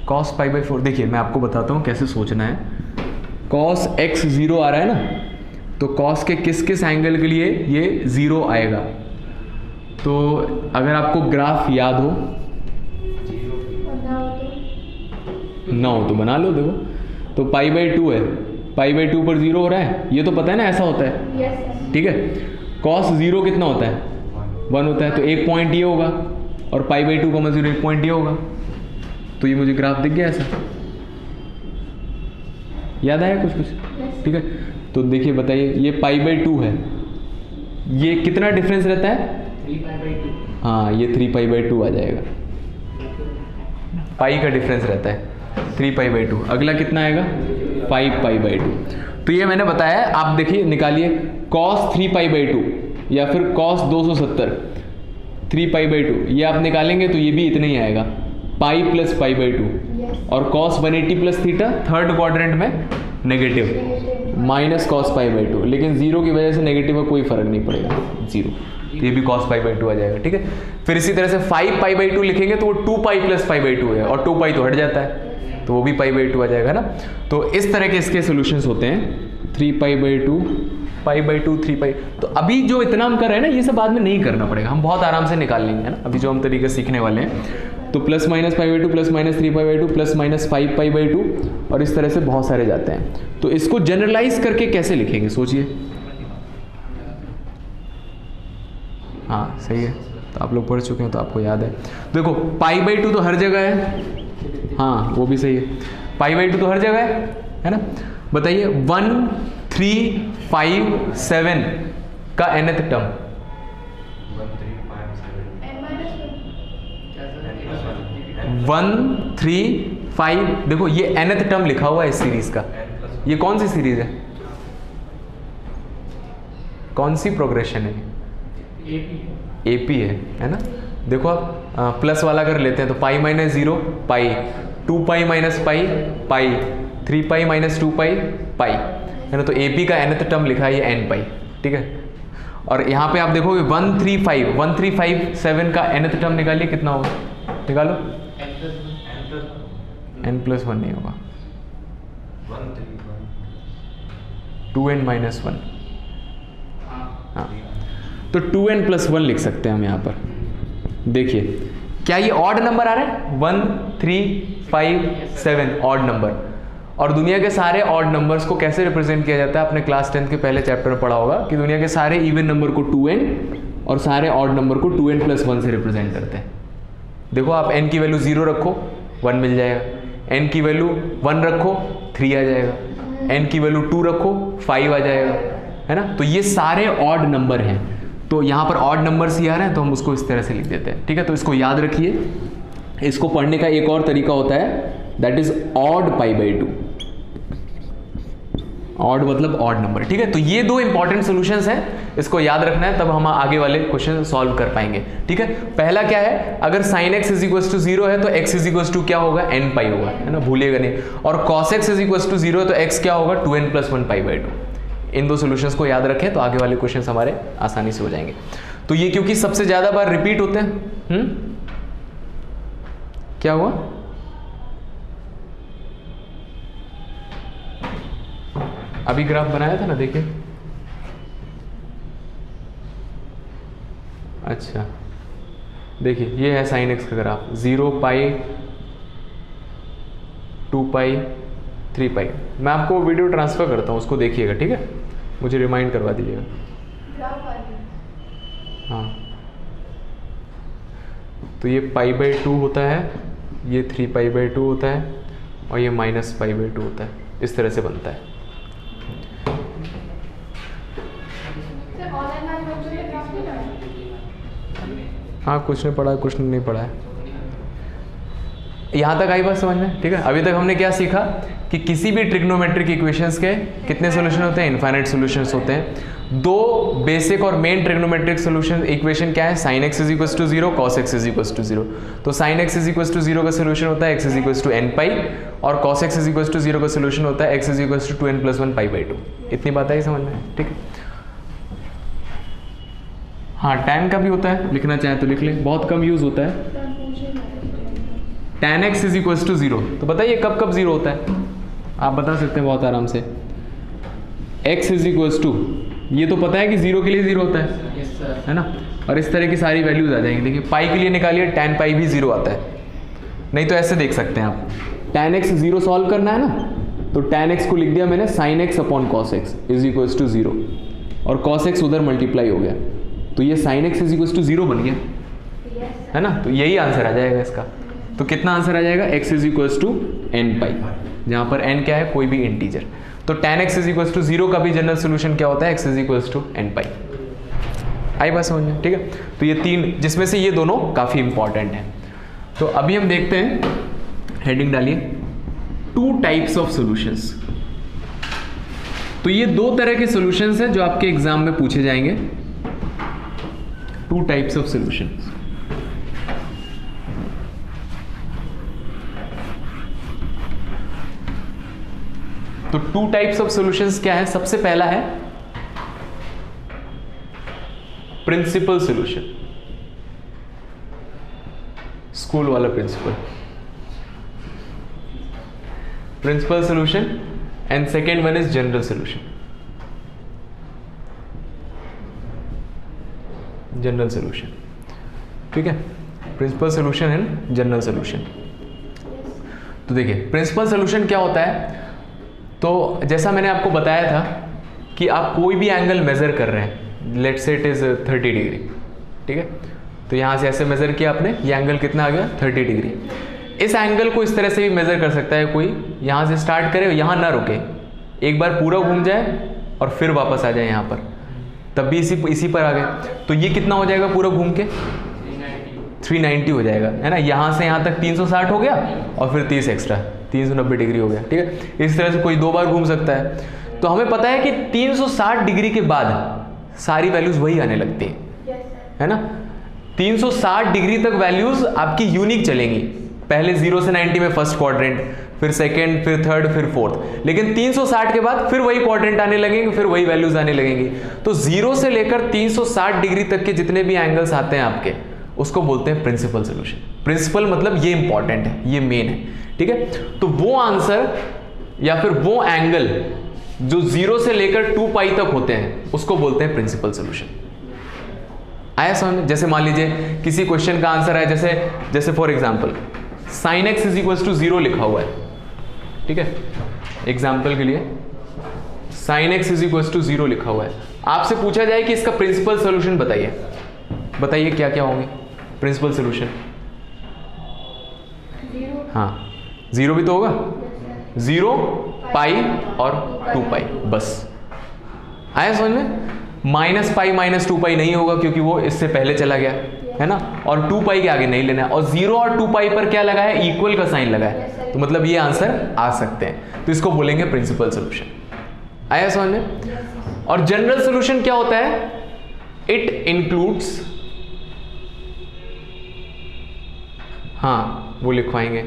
cos π/4। देखिए मैं आपको बताता हूँ कैसे सोचना है। cos x 0 आ रहा है ना, तो cos के किस किस एंगल के लिए ये 0 आएगा? तो अगर आपको ग्राफ याद हो ना हो तो बना लो। देखो तो π/2 है, π/2 पर 0 हो रहा है, ये तो पता है ना ऐसा होता है। ठीक है, cos 0 कितना होता है? 1 होता है, तो एक पॉइंट ये होगा, और π/2 का 0 एक पॉइंट ये होगा। तो ये मुझे ग्राफ दिख गया ऐसा, याद आया कुछ? ठीक है, तो देखिए बताइए, ये π/2 है, ये कितना डिफरेंस रहता है? 3π/2। हाँ, ये 3π/2 आ जाएगा, पाई का डिफरेंस रहता है 3π/2। अगला कितना आएगा? 5π/2। तो ये मैंने बताया, आप देखिए निकालिए, cos 3π/2 या फिर cos 270 3π/2, ये आप निकालेंगे तो ये भी इतना ही आएगा, पाई प्लस π/2। और cos 180 plus theta third quadrant में नेगेटिव माइनस cos π/2, लेकिन 0 की वजह से नेगेटिव का कोई फर्क नहीं पड़ेगा, 0। ये भी cos π/2 आ जाएगा। ठीक है, फिर इसी तरह से 5π/2 लिखेंगे तो वो 2π प्लस π/2 है, और 2π तो हट जाता है, तो वो भी π/2 आ जाएगा ना। तो इस तरह के इसके सॉल्यूशंस होते हैं, 3π/2 π/2 3π। तो अभी जो इतना हम कर रहे हैं ना, ये सब बाद में नहीं करना पड़ेगा, हम बहुत आराम से निकाल लेंगे, है ना। अभी जो हम तरीके सीखने वाले हैं, तो +- π/2 +- 3π/2 +- 5π/2, और इस तरह से बहुत सारे जाते हैं। तो इसको जनरलाइज करके कैसे लिखेंगे, सोचिए। हाँ सही है, तो आप लोग पढ़ चुके हैं तो आपको याद है। देखो π/2 तो हर जगह है, हाँ वो भी सही है, π/2 तो हर जगह है ना। बताइए 1 3 5 7 का nth टर्म? 1 3 5, देखो ये nth टर्म लिखा हुआ है इस सीरीज का। ये कौन सी सीरीज है, कौन सी प्रोग्रेशन है? AP है ना। देखो आप प्लस वाला कर लेते हैं, तो π - 0 पाई, 2π - पाई पाई, 3π - 2π पाई, है ना। तो AP का nth टर्म लिखा है ये nπ। ठीक है, और यहाँ पे आप देखोगे 1357 का nth टर्म निकालिए, कितना होगा? निकालो, n+1 नहीं होगा, 2n - 1। हाँ, तो 2n+1 लिख सकते हैं हम यहाँ पर। देखिए क्या ये ऑड नंबर आ रहा है? 1 3 5 7 ऑड नंबर। और दुनिया के सारे ऑड नंबर्स को कैसे रिप्रेजेंट किया जाता है? आपने क्लास 10 के पहले चैप्टर में पढ़ा होगा कि दुनिया के सारे इवन नंबर को 2n और सारे ऑड नंबर को 2n+1 से रिप्रेजेंट करते हैं। देखो आप n की वैल्यू 0 रखो 1 मिल जाएगा, n की वैल्यू 1 रखो 3 आ जाएगा, n की वैल्यू 2 रखो 5 आ जाएगा, है ना। तो ये सारे ऑड नंबर हैं, तो यहाँ पर ऑड नंबर्स ही आ रहे हैं तो हम उसको इस तरह से लिख देते हैं। ठीक है, तो इसको याद रखिए। इसको पढ़ने का एक और तरीका होता है, दैट इज ऑड π/2। ऑड मतलब ऑड नंबर। ठीक है, तो ये दो इंपॉर्टेंट सॉल्यूशंस हैं, इसको याद रखना है, तब हम आगे वाले क्वेश्चन सॉल्व कर पाएंगे। ठीक है, पहला क्या है, अगर sin x = 0 है तो x = क्या होगा? nπ होगा, है ना, भूलिएगा नहीं। और cos x = 0 है तो x क्या होगा? 2n+1 π/2। इन दो सॉल्यूशंस को याद रखें तो आगे वाले क्वेश्चंस हमारे आसानी से हो जाएंगे। तो ये क्योंकि सबसे ज्यादा बार रिपीट होते हैं, क्या हुआ? अभी ग्राफ बनाया था ना, देखिए अच्छा देखिए ये है साइन एक्स का ग्राफ, 0 पाई 2 पाई 3 पाई। मैं आपको वीडियो ट्रांसफ़र करता हूँ, उसको देखिएगा, ठीक है, मुझे रिमाइंड करवा दीजिएगा। ग्राफ आ गया। हाँ तो ये π/2 होता है, ये 3π/2 होता है और ये -π/2 होता है, इस तरह से बनता है। सर ऑनलाइन मैथ बच्चों ने ग्राफ नहीं पढ़ा? हाँ कुछ ने पढ़ा है, कुछ ने नहीं पढ़ा है। यहाँ तक आई बात समझ में, ठीक है। अभी तक हमने क्या सीखा कि किसी भी ट्रिग्नोमेट्रिक इक्वेशंस के कितने सॉल्यूशन होते हैं, इनफाइनाइट सॉल्यूशंस होते हैं। दो बेसिक और मेन ट्रिग्नोमेट्रिक सॉल्यूशन इक्वेशन क्या है, sin x = 0, cos x = 0। तो sin x = 0 का सॉल्यूशन होता है x = n पाई और cos x = 0 का सॉल्यूशन होता है x = 2n + 1 π/2। इतनी बात आई समझ में, ठीक है। हाँ tan का भी होता है, लिखना चाहे तो लिख लें, बहुत कम यूज होता है। tan x = 0, तो बताइए कब कब 0 होता है, आप बता सकते हैं बहुत आराम से। x = ये तो पता है कि 0 के लिए 0 होता है ना, और इस तरह की सारी वैल्यूज आ जाएंगी। देखिए पाई के लिए निकालिए, tan पाई भी 0 आता है, नहीं तो ऐसे देख सकते हैं आप, tan x 0 सॉल्व करना है ना, तो tan x को लिख दिया मैंने sin x / cos x = 0 और cos x उधर मल्टीप्लाई हो गया, तो ये sin x = 0 बन गया, है ना। तो यही आंसर आ जाएगा इसका। तो कितना आंसर आ जाएगा, x = n पाई, जहाँ पर n क्या है, कोई भी इंटीजर। तो tan x = 0 का भी जनरल सोल्यूशन क्या होता है, x = n पाई। आई बात समझ में, ठीक है। तो ये तीन, जिसमें से ये दोनों काफ़ी इंपॉर्टेंट हैं। तो अभी हम देखते हैं, हेडिंग डालिए, 2 टाइप्स ऑफ सॉल्यूशंस। तो ये दो तरह के सॉल्यूशंस हैं जो आपके एग्जाम में पूछे जाएंगे, 2 टाइप्स ऑफ सॉल्यूशंस। तो 2 टाइप्स ऑफ सॉल्यूशंस क्या है, सबसे पहला है प्रिंसिपल सॉल्यूशन, स्कूल वाला principal solution, and second one is general solution. General solution, ठीक है, principal solution and general solution. तो देखिए प्रिंसिपल सॉल्यूशन क्या होता है, तो जैसा मैंने आपको बताया था कि आप कोई भी एंगल मेजर कर रहे हैं, let's say it is 30 degree, ठीक है। तो यहाँ से ऐसे मेजर किया आपने, ये एंगल कितना आ गया, 30 डिग्री। इस एंगल को इस तरह से भी मेजर कर सकता है कोई, यहाँ से स्टार्ट करे, यहाँ ना रुके, एक बार पूरा घूम जाए और फिर वापस आ जाए यहाँ पर, तब भी इसी पर आ गए। तो ये कितना हो जाएगा पूरा घूम के, 390 हो जाएगा, है ना। यहाँ से यहाँ तक 360 हो गया और फिर 30 एक्स्ट्रा, 390 डिग्री हो गया, ठीक है। इस तरह से कोई 2 बार घूम सकता है। तो हमें पता है कि 360 डिग्री के बाद सारी वैल्यूज वही आने लगती हैं, है ना। 360 डिग्री तक वैल्यूज आपकी यूनिक चलेंगी, पहले 0 से 90 में फर्स्ट क्वाड्रेंट, फिर सेकंड, फिर थर्ड, फिर फोर्थ, लेकिन 360 के बाद फिर वही क्वाड्रेंट आने लगेंगे, फिर वही वैल्यूज आने लगेंगी। तो 0 से लेकर 360 डिग्री तक के जितने भी एंगल्स आते हैं आपके, उसको बोलते हैं प्रिंसिपल सॉल्यूशन। प्रिंसिपल मतलब ये इंपॉर्टेंट है, ये मेन है, ठीक है। तो वो आंसर या फिर वो एंगल जो 0 से लेकर 2 पाई तक होते हैं, उसको बोलते हैं प्रिंसिपल सॉल्यूशन। आया समझ? जैसे मान लीजिए किसी क्वेश्चन का आंसर है, जैसे फॉर एग्जांपल sin x = 0 लिखा हुआ है, ठीक है। एग्जांपल के लिए sin x = 0 लिखा हुआ है, आपसे पूछा जाए कि इसका प्रिंसिपल सॉल्यूशन बताइए, बताइए क्या क्या होंगे प्रिंसिपल सॉल्यूशन। हाँ 0 भी तो होगा, 0 पाई और 2 पाई, बस। आया समझ में? -π - 2 पाई नहीं होगा क्योंकि वो इससे पहले चला गया, है ना, और 2 पाई के आगे नहीं लेना है, और 0 और 2 पाई पर क्या लगा है, इक्वल का साइन लगा है, तो मतलब ये आंसर आ सकते हैं, तो इसको बोलेंगे प्रिंसिपल सॉल्यूशन। आया समझ में? और जनरल सॉल्यूशन क्या होता है, इट इंक्लूड्स, हाँ वो लिखवाएंगे,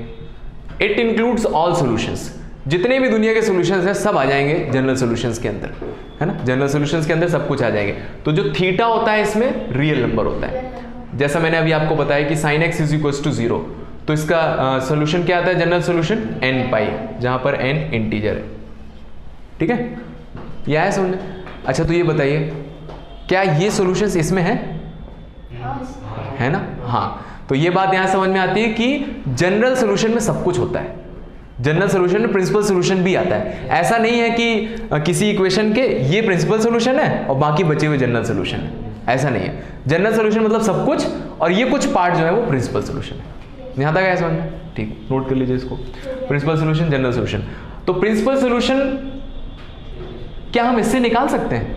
इट इंक्लूड्स ऑल सॉल्यूशंस, जितने भी दुनिया के सॉल्यूशंस हैं सब आ जाएंगे जनरल सॉल्यूशंस के अंदर, है ना। जनरल सॉल्यूशंस के अंदर सब कुछ आ जाएंगे। तो जो थीटा होता है इसमें रियल नंबर होता है, जैसा मैंने अभी आपको बताया कि sin x = 0, तो इसका सॉल्यूशन क्या आता है, जनरल सॉल्यूशन n पाई, जहां पर n इंटीजर है, ठीक है। यह है समझ। अच्छा तो ये बताइए क्या ये सॉल्यूशंस इसमें है, है ना? हाँ, तो ये बात यहाँ समझ में आती है कि जनरल सोल्यूशन में सब कुछ होता है। जनरल सोल्यूशन में प्रिंसिपल सोल्यूशन भी आता है। ऐसा नहीं है कि किसी इक्वेशन के ये प्रिंसिपल सोल्यूशन है और बाकी बचे हुए जनरल सोल्यूशन है, ऐसा नहीं है। जनरल सोल्यूशन मतलब सब कुछ, और ये कुछ पार्ट जो है वो प्रिंसिपल सोल्यूशन है। यहाँ तक है समझ में? ठीक, नोट कर लीजिए इसको, प्रिंसिपल सोल्यूशन, जनरल सोल्यूशन। तो प्रिंसिपल सोल्यूशन क्या हम इससे निकाल सकते हैं?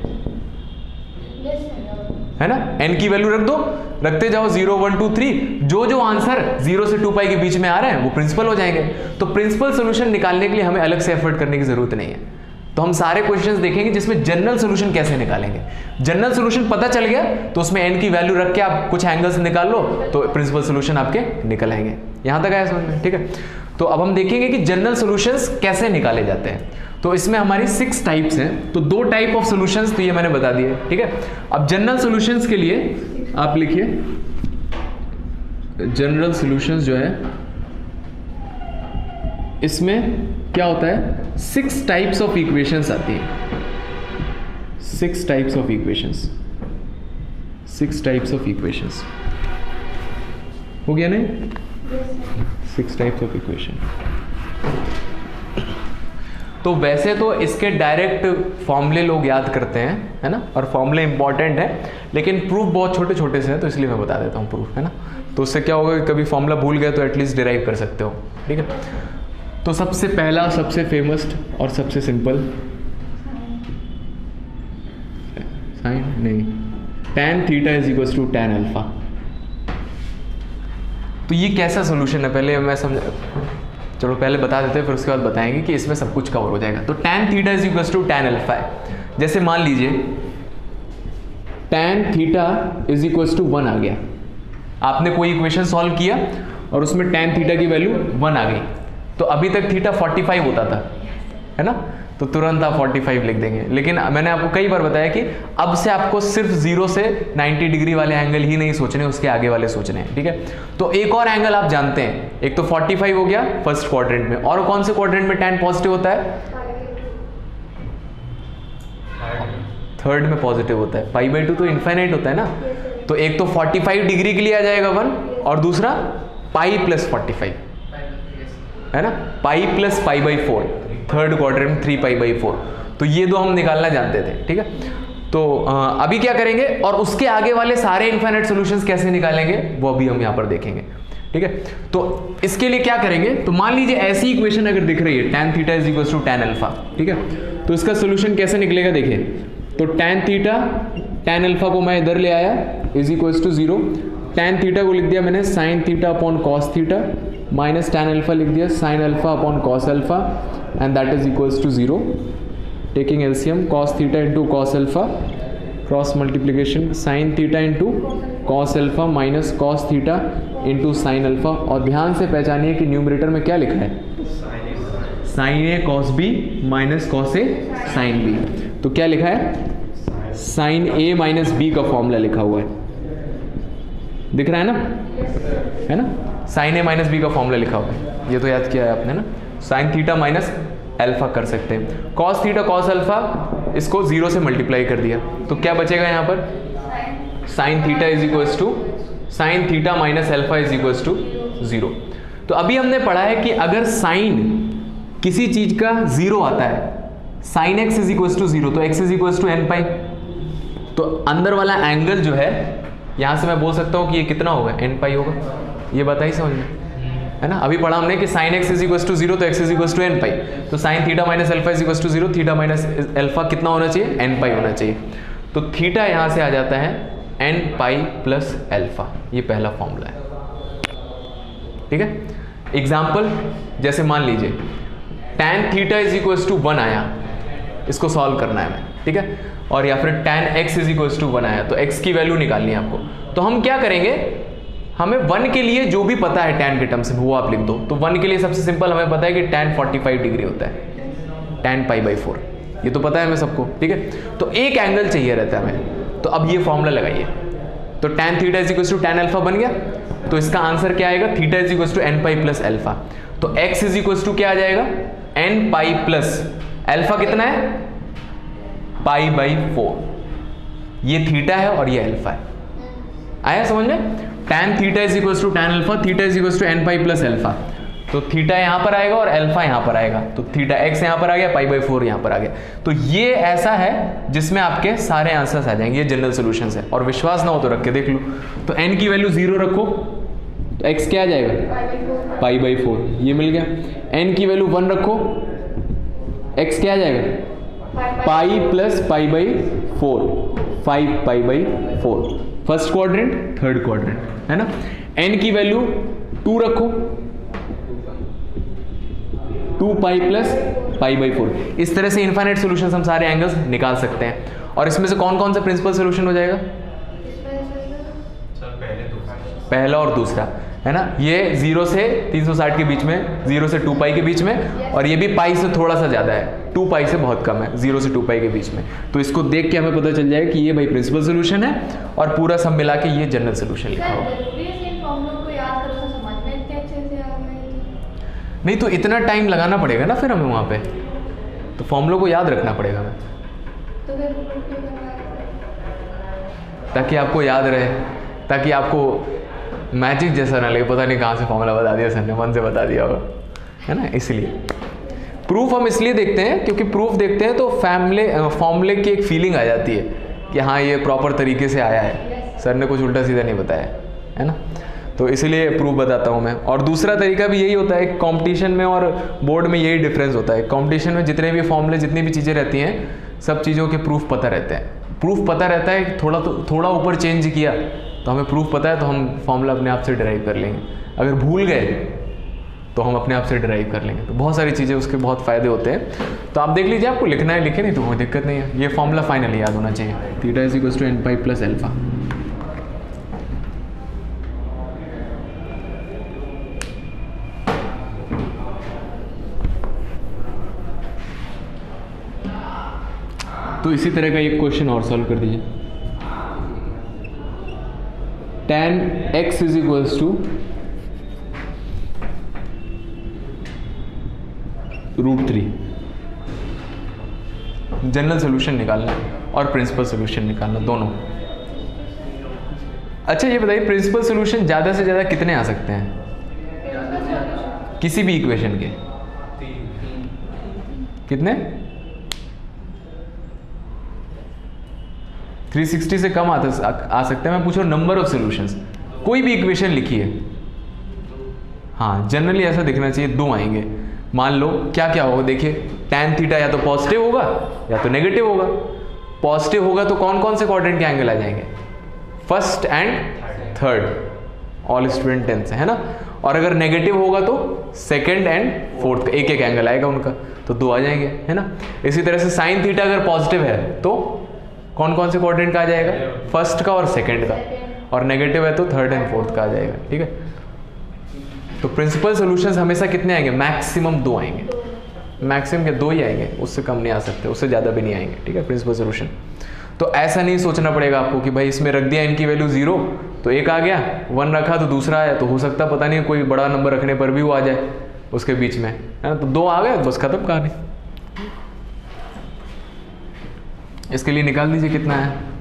है ना? n की वैल्यू रख दो, रखते जाओ 0 1 2 3, जो आंसर 0 से 2 पाई के बीच में आ रहे हैं वो प्रिंसिपल हो जाएंगे। तो प्रिंसिपल सोल्यूशन निकालने के लिए हमें अलग से एफर्ट करने की जरूरत नहीं है। तो हम सारे क्वेश्चंस देखेंगे जिसमें जनरल सोल्यूशन कैसे निकालेंगे। जनरल सोल्यूशन पता चल गया तो उसमें n की वैल्यू रख के आप कुछ एंगल्स निकाल लो तो प्रिंसिपल सोल्यूशन आपके निकल आएंगे। यहां तक आया समझ में? ठीक है, तो अब हम देखेंगे कि जनरल सोल्यूशंस कैसे निकाले जाते हैं। तो इसमें हमारी 6 टाइप्स हैं। तो 2 टाइप ऑफ सॉल्यूशंस तो ये मैंने बता दिए, ठीक है। अब जनरल सॉल्यूशंस के लिए आप लिखिए, जनरल सॉल्यूशंस जो है इसमें क्या होता है, 6 टाइप्स ऑफ इक्वेशंस आती है। 6 types of equations, 6 types of equations हो गया नहीं? 6 टाइप्स ऑफ इक्वेशन। तो वैसे तो इसके डायरेक्ट फॉर्मूले लोग याद करते हैं, है ना, और फॉर्मूले इंपॉर्टेंट है, लेकिन प्रूफ बहुत छोटे छोटे से है तो इसलिए मैं बता देता हूँ प्रूफ, है ना। तो उससे क्या होगा कि कभी फॉर्मूला भूल गए तो एटलीस्ट डिराइव कर सकते हो, ठीक है। तो सबसे पहला, सबसे फेमस और सबसे सिंपल, साइन नहीं, tan theta is equal to tan alpha. तो ये कैसा सोल्यूशन है पहले मैं समझ, चलो पहले बता देते हैं फिर उसके बाद बताएंगे कि इसमें सब कुछ कवर हो जाएगा। तो tan theta is equal to tan alpha है। जैसे मान लीजिए tan theta is equal to 1 आ गया, आपने कोई इक्वेशन सॉल्व किया और उसमें tan थीटा की वैल्यू 1 आ गई, तो अभी तक थीटा 45 होता था, है ना, तो तुरंत आप 45 लिख देंगे। लेकिन मैंने आपको कई बार बताया कि अब से आपको सिर्फ 0 से 90 डिग्री वाले एंगल ही नहीं सोचने, उसके आगे वाले सोचने हैं, ठीक है। तो एक और एंगल आप जानते हैं, एक तो 45 हो गया फर्स्ट क्वाड्रेंट में, और कौन से क्वाड्रेंट में tan पॉजिटिव होता है? थर्ड में पॉजिटिव होता है। π/2 तो इनफाइनाइट होता है ना, तो एक तो 45 डिग्री के लिए आ जाएगा 1, और दूसरा पाई प्लस 45, है ना, पाई प्लस π/4, थर्ड क्वाड्रेंट में 3π/4। तो ये दो हम निकालना जानते थे, ठीक है। तो अभी क्या करेंगे और उसके आगे वाले सारे इनफाइनाइट सॉल्यूशंस कैसे निकालेंगे वो अभी हम यहाँ पर देखेंगे, ठीक है। तो इसके लिए क्या करेंगे, तो मान लीजिए ऐसी इक्वेशन अगर दिख रही है tan theta is equal to tan alpha, ठीक है, तो इसका सोल्यूशन कैसे निकलेगा देखिए। तो tan थीटा, tan अल्फा को मैं इधर ले आया is equal to 0, tan theta को लिख दिया मैंने sin theta upon cos theta, minus tan alpha लिख दिया sin alpha upon cos alpha, and that is equals to 0। Taking LCM, cos theta into cos alpha, cross multiplication sin theta into cos alpha minus cos theta into sin alpha. और ध्यान से पहचानिए कि numerator में क्या लिखा है, sin a cos b minus cos a sin b। तो क्या लिखा है, sin a माइनस b का फॉर्मूला लिखा हुआ है, दिख रहा है ना, है ना, sin a माइनस b का फॉर्मूला लिखा हुआ है, ये तो याद किया है आपने ना। sin थीटा माइनस अल्फा कर सकते हैं, cos थीटा cos अल्फा, इसको 0 से मल्टीप्लाई कर दिया, तो क्या बचेगा यहाँ पर, sin theta is equals to sin theta minus alpha is equals to 0। तो अभी हमने पढ़ा है कि अगर sin किसी चीज का 0 आता है, sin x is equals to 0, तो x is equals to n pi, तो अंदर वाला एंगल जो है यहां से मैं बोल सकता हूं कि ये कितना होगा, n पाई होगा। ये बताइए समझ में, है ना। अभी पढ़ा हमने कि sin x is equals to 0, तो x is equals to n pi, तो sin theta minus alpha is equals to 0, theta minus alpha कितना होना चाहिए, n पाई होना चाहिए। तो थीटा यहां से आ जाता है n पाई प्लस अल्फा, ये पहला फॉर्मूला है, ठीक है। एग्जाम्पल, जैसे मान लीजिए tan theta is equals to 1 आया, इसको सॉल्व करना है मैं, ठीक है, और या फिर tan x is equals to 1 आया, तो x की वैल्यू निकालनी है आपको। तो हम क्या करेंगे, हमें 1 के लिए जो भी पता है tan के टर्म्स में वो आप लिख दो। तो 1 के लिए सबसे सिंपल हमें पता है कि tan 45 डिग्री होता है, tan π/4, ये तो पता है हमें सबको, ठीक है। तो एक एंगल चाहिए रहता है हमें, तो अब ये फॉर्मूला लगाइए। तो tan theta is equals to tan alpha बन गया, तो इसका आंसर क्या आएगा, theta is equals to n pi plus alpha. तो x इज इक्वल्स टू क्या आ जाएगा, n पाई प्लस अल्फा कितना है, π/4, ये थीटा है और ये अल्फा है, आया समझ में? tan theta is equal to tan alpha, theta is equal to n pi plus alpha. तो थीटा यहाँ पर आएगा और अल्फा यहाँ पर आएगा, तो थीटा x यहाँ पर आ गया, पाई बाई 4 यहाँ पर आ गया। तो ये ऐसा है जिसमें आपके सारे आंसर्स आ जाएंगे, ये जनरल सोल्यूशन है। और विश्वास ना हो तो रख के देख लो। तो n की वैल्यू 0 रखो तो x क्या आ जाएगा? पाई बाई 4, ये मिल गया। n की वैल्यू 1 रखो, x क्या आ जाएगा? पाई plus pi by 4, 5 pi by 4। First quadrant, third quadrant, है ना। n की वैल्यू 2 रखो, 2 पाई प्लस पाई बाई 4। इस तरह से इनफाइनाइट सॉल्यूशंस हम सारे एंगल्स निकाल सकते हैं। और इसमें से कौन कौन सा प्रिंसिपल सॉल्यूशन हो जाएगा? पहला और दूसरा, है ना। ये 0 से 360 के बीच में, 0 से 2 पाई के बीच में, और ये भी पाई से थोड़ा सा ज़्यादा है, 2 पाई से बहुत कम है, 0 से 2 पाई के बीच में। तो इसको देख के हमें पता चल जाएगा कि ये भाई प्रिंसिपल सॉल्यूशन है, और पूरा सब मिला के ये जनरल सॉल्यूशन लिखा हुआ। नहीं तो इतना टाइम लगाना पड़ेगा ना फिर हमें वहाँ पे, तो फॉर्मूलों को याद रखना पड़ेगा हमें, ताकि आपको याद रहे, ताकि आपको मैजिक जैसा ना लगे, पता नहीं कहाँ से फॉर्मूला बता दिया सर ने, मन से बता दिया होगा, है ना। इसलिए प्रूफ हम इसलिए देखते हैं क्योंकि प्रूफ देखते हैं तो फॉर्मूले की एक फीलिंग आ जाती है कि हाँ ये प्रॉपर तरीके से आया है, सर ने कुछ उल्टा सीधा नहीं बताया, है ना। तो इसलिए प्रूफ बताता हूँ मैं। और दूसरा तरीका भी यही होता है, कंपटीशन में और बोर्ड में यही डिफरेंस होता है। कंपटीशन में जितने भी फॉर्मूले, जितनी भी चीज़ें रहती हैं, सब चीज़ों के प्रूफ पता रहते हैं। प्रूफ पता रहता है, थोड़ा ऊपर चेंज किया तो हमें प्रूफ पता है, तो हम फॉर्मूला अपने आप से डिराइव कर लेंगे। अगर भूल गए तो हम अपने आप से डिराइव कर लेंगे। तो बहुत सारी चीज़ें उसके बहुत फ़ायदे होते हैं। तो आप देख लीजिए, आपको लिखना है लिखे, नहीं तो कोई दिक्कत नहीं है। ये फॉर्मूला फाइनली याद होना चाहिए, theta is equal to n pi plus alpha. तो इसी तरह का एक क्वेश्चन और सॉल्व कर दीजिए। tan x is equals to √3। General solution निकालना और प्रिंसिपल सोल्यूशन निकालना, दोनों। अच्छा ये बताइए, प्रिंसिपल सोल्यूशन ज़्यादा से ज़्यादा कितने आ सकते हैं किसी भी इक्वेशन के? कितने? 360 से कम आ सकते हैं। मैं पूछ रहा हूँ नंबर ऑफ सॉल्यूशंस, कोई भी इक्वेशन लिखिए। हाँ जनरली ऐसा दिखना चाहिए, 2 आएंगे। मान लो क्या क्या होगा, देखिए tan थीटा या तो पॉजिटिव होगा या तो नेगेटिव होगा। पॉजिटिव होगा तो कौन कौन से क्वाड्रेंट के एंगल आ जाएंगे? First and third, all student 10 से, है ना। और अगर नेगेटिव होगा तो सेकंड एंड फोर्थ, एक एक एंगल आएगा उनका, तो 2 आ जाएंगे, है ना। इसी तरह से साइन थीटा अगर पॉजिटिव है तो कौन कौन से क्वाड्रेंट का आ जाएगा? फर्स्ट का और सेकंड का, और नेगेटिव है तो थर्ड एंड फोर्थ का आ जाएगा, ठीक है। तो प्रिंसिपल सॉल्यूशंस हमेशा कितने आएंगे? मैक्सिमम 2 आएंगे, मैक्सिमम के 2 ही आएंगे, उससे कम नहीं आ सकते, उससे ज़्यादा भी नहीं आएंगे, ठीक है, प्रिंसिपल सॉल्यूशन। तो ऐसा नहीं सोचना पड़ेगा आपको कि भाई इसमें रख दिया इनकी वैल्यू 0 तो एक आ गया, 1 रखा तो दूसरा आया, तो हो सकता पता नहीं कोई बड़ा नंबर रखने पर भी वो आ जाए उसके बीच में, है ना। तो 2 आ गए, बस खत्म कहानी। इसके लिए निकाल दीजिए कितना है।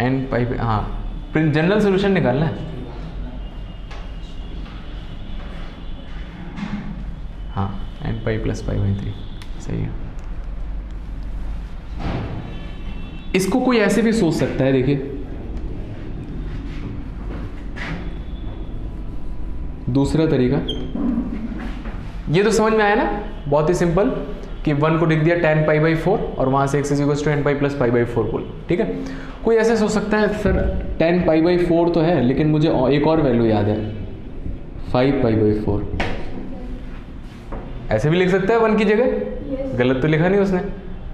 n पाई, हाँ जनरल सॉल्यूशन निकालना है। हाँ n pi plus pi by 3, सही है। इसको कोई ऐसे भी सोच सकता है, देखिए दूसरा तरीका, ये तो समझ में आया ना, बहुत ही सिंपल, कि 1 को लिख दिया tan पाई बाई 4 और वहाँ से x is equal to n pi plus pi by 4 बोल, ठीक है। कोई ऐसे सोच सकता है सर tan पाई बाई 4 तो है, लेकिन मुझे एक और वैल्यू याद है 5 पाई बाई 4, ऐसे भी लिख सकता है 1 की जगह, गलत तो लिखा नहीं उसने,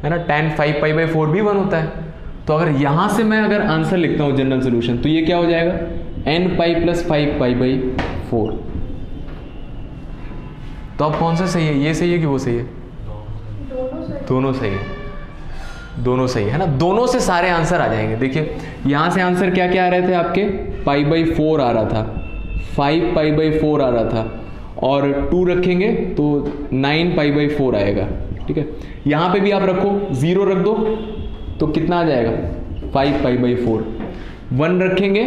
है ना। tan 5 पाई बाई 4 भी 1 होता है। तो अगर यहाँ से मैं अगर आंसर लिखता हूँ जनरल सोल्यूशन, तो ये क्या हो जाएगा? n pi plus 5 pi by 4। तो अब कौन सा सही है, ये सही है कि वो सही है? दोनों सही है, दोनों सही है ना। दोनों से सारे आंसर आ जाएंगे। देखिए यहाँ से आंसर क्या क्या आ रहे थे आपके? पाई बाई 4 आ रहा था, 5 पाई बाई 4 आ रहा था, और 2 रखेंगे तो 9 पाई बाई 4 आएगा, ठीक है, यहाँ पे भी आप रखो, 0 रख दो तो कितना आ जाएगा 5π/4, 1 रखेंगे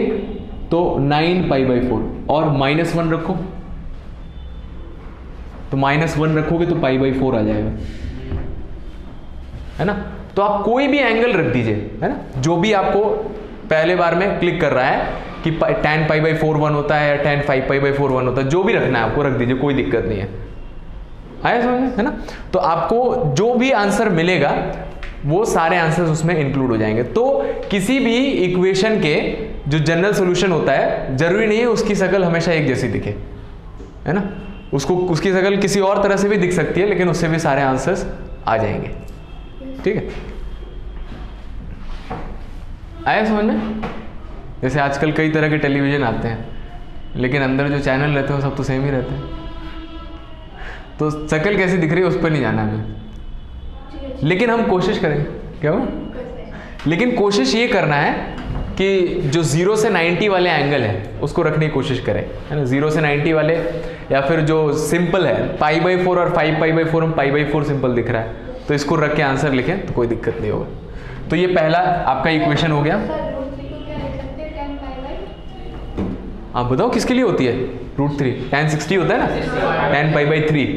तो 9π/4 और -1 रखो तो -1 रखोगे तो π/4 आ जाएगा, है ना। तो आप कोई भी एंगल रख दीजिए, है ना, जो भी आपको पहले बार में क्लिक कर रहा है कि tan π/4 1 होता है या tan 5π/4 1 होता है, जो भी रखना है आपको रख दीजिए, कोई दिक्कत नहीं है। आया समझ, है ना। तो आपको जो भी आंसर मिलेगा वो सारे आंसर्स उसमें इंक्लूड हो जाएंगे। तो किसी भी इक्वेशन के जो जनरल सॉल्यूशन होता है, जरूरी नहीं है उसकी शक्ल हमेशा एक जैसी दिखे, है ना, उसकी शक्ल किसी और तरह से भी दिख सकती है, लेकिन उससे भी सारे आंसर्स आ जाएंगे। ठीक है, आया समझ में। जैसे आजकल कई तरह के टेलीविजन आते हैं, लेकिन अंदर जो चैनल रहते हैं वो सब तो सेम ही रहते हैं, तो शक्ल कैसी दिख रही है उस पर नहीं जाना हमें, लेकिन हम कोशिश करेंगे, क्या हुआ, लेकिन कोशिश ये करना है कि जो 0 से 90 वाले एंगल है उसको रखने की कोशिश करें, है ना। 0 से 90 वाले, या फिर जो सिंपल है π/4 और 5π/4 में π/4 सिंपल दिख रहा है, तो इसको रख के आंसर लिखें तो कोई दिक्कत नहीं होगा। तो ये पहला आपका इक्वेशन हो गया। आप बताओ किसके लिए होती है √3, tan 60 होता है ना, tan π/3,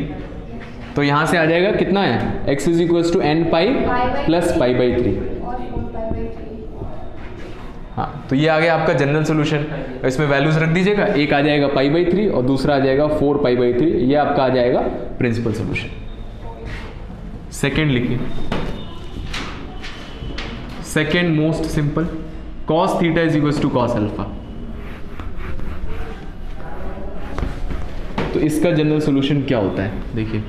तो यहाँ से आ जाएगा कितना है, x = nπ + π/3। हाँ, तो ये आ गया आपका जनरल सोल्यूशन। इसमें वैल्यूज रख दीजिएगा, एक आ जाएगा π/3 और दूसरा आ जाएगा 4π/3, ये आपका आ जाएगा प्रिंसिपल सोल्यूशन। सेकेंड लिखिए, second most simple, cos θ = cos α। तो इसका जनरल सोल्यूशन क्या होता है देखिए,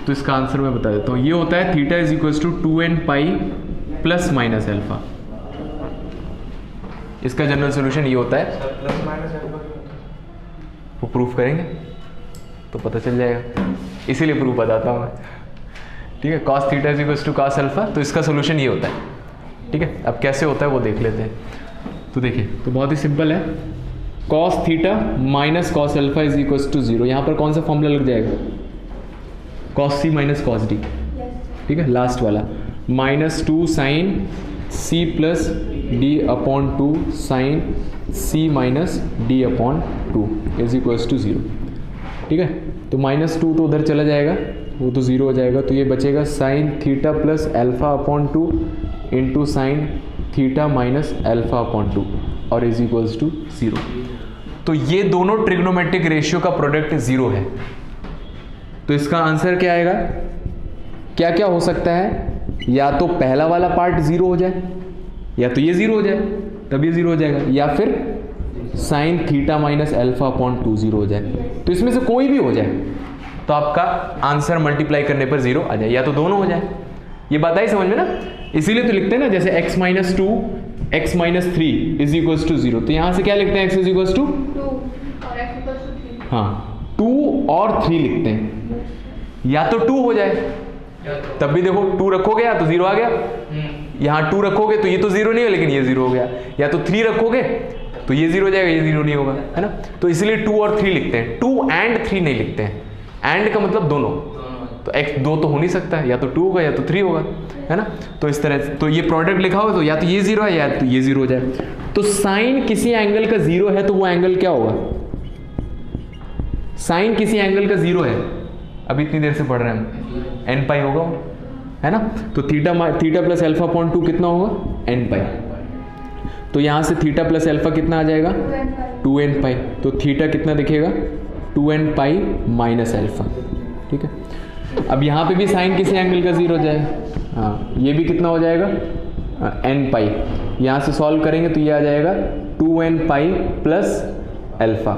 तो इसका आंसर मैं बता देता हूँ। ये होता है θ = 2nπ ± α। इसका जनरल सोल्यूशन ये होता है, वो प्रूफ करेंगे तो पता चल जाएगा, इसीलिए प्रूफ बताता हूँ मैं। ठीक है, cos θ = cos α, तो इसका सोल्यूशन ये होता है। ठीक है, अब कैसे होता है वो देख लेते हैं। तो देखिए, तो बहुत ही सिंपल है, cos θ - cos α = 0। यहाँ पर कौन सा फॉर्मूला लग जाएगा, cos c - cos d। ठीक है, लास्ट वाला, -2 sin c + d/2 sin c - d/2 = 0। ठीक है, तो -2 तो उधर चला जाएगा, वो तो 0 हो जाएगा, तो ये बचेगा sin θ + α/2 × sin θ - α/2 और = 0। तो ये दोनों ट्रिग्नोमेट्रिक रेशियो का प्रोडक्ट 0 है। तो इसका आंसर क्या आएगा, क्या क्या हो सकता है, या तो पहला वाला पार्ट 0 हो जाए, या तो ये 0 हो जाए तब ये 0 हो जाएगा, या फिर sin θ - α/2 0 हो जाए। तो इसमें से कोई भी हो जाए तो आपका आंसर मल्टीप्लाई करने पर 0 आ जाए, या तो दोनों हो जाए। ये बात आई समझ में ना, इसीलिए तो लिखते हैं ना, जैसे x - 2 x - 3 = 0। तो यहाँ से क्या लिखते हैं, x = 2 और x = 3। हाँ, 2 और 3 लिखते हैं, या तो 2 हो जाए, तब भी देखो 2 रखोगे या तो 0 आ गया, यहाँ 2 रखोगे तो ये तो 0 नहीं है, लेकिन ये 0 हो गया, या तो 3 रखोगे तो ये 0 हो जाएगा, ये 0 नहीं होगा, है ना। तो इसलिए 2 और 3 लिखते हैं, 2 and 3 नहीं लिखते हैं। एंड का मतलब दोनों, तो x 2 तो हो नहीं सकता, या तो 2 होगा या तो 3 होगा, है ना। तो इस तरह, तो ये प्रोडक्ट लिखा होगा तो या तो ये 0 है या तो ये 0 हो जाए। तो साइन किसी एंगल का 0 है तो वो एंगल क्या होगा, साइन किसी एंगल का 0 है, अभी इतनी देर से पढ़ रहे हैं हम, nπ होगा, है ना। तो θ + α/2 कितना होगा, nπ। तो यहाँ से θ + α कितना आ जाएगा, 2nπ। तो θ कितना दिखेगा, 2nπ - α। ठीक है, अब यहाँ पे भी साइन किसी एंगल का 0 हो जाए, हाँ, ये भी कितना हो जाएगा, nπ। यहाँ से सॉल्व करेंगे तो ये आ जाएगा 2nπ + α।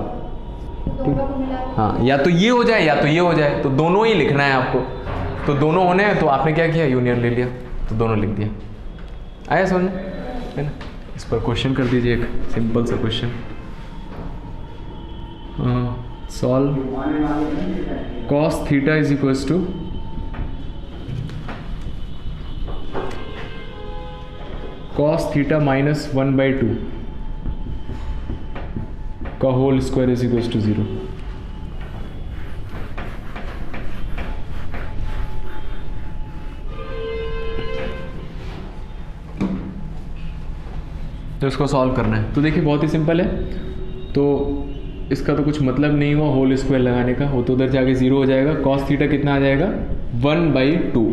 हाँ, या तो ये हो जाए या तो ये हो जाए, तो दोनों ही लिखना है आपको। तो दोनों होने हैं, तो आपने क्या किया, यूनियन ले लिया, तो दोनों लिख दिया। आया समझ में, है ना। इस पर क्वेश्चन कर दीजिए, एक सिंपल सा क्वेश्चन सॉल्व। cos θ = cos θ - 1/2 का होल स्क्वायर = 0। तो इसको सॉल्व करना है। तो देखिए बहुत ही सिंपल है, तो इसका तो कुछ मतलब नहीं हुआ होल स्क्वायर लगाने का, वो तो उधर जाके 0 हो जाएगा। कॉस थीटा कितना आ जाएगा 1/2।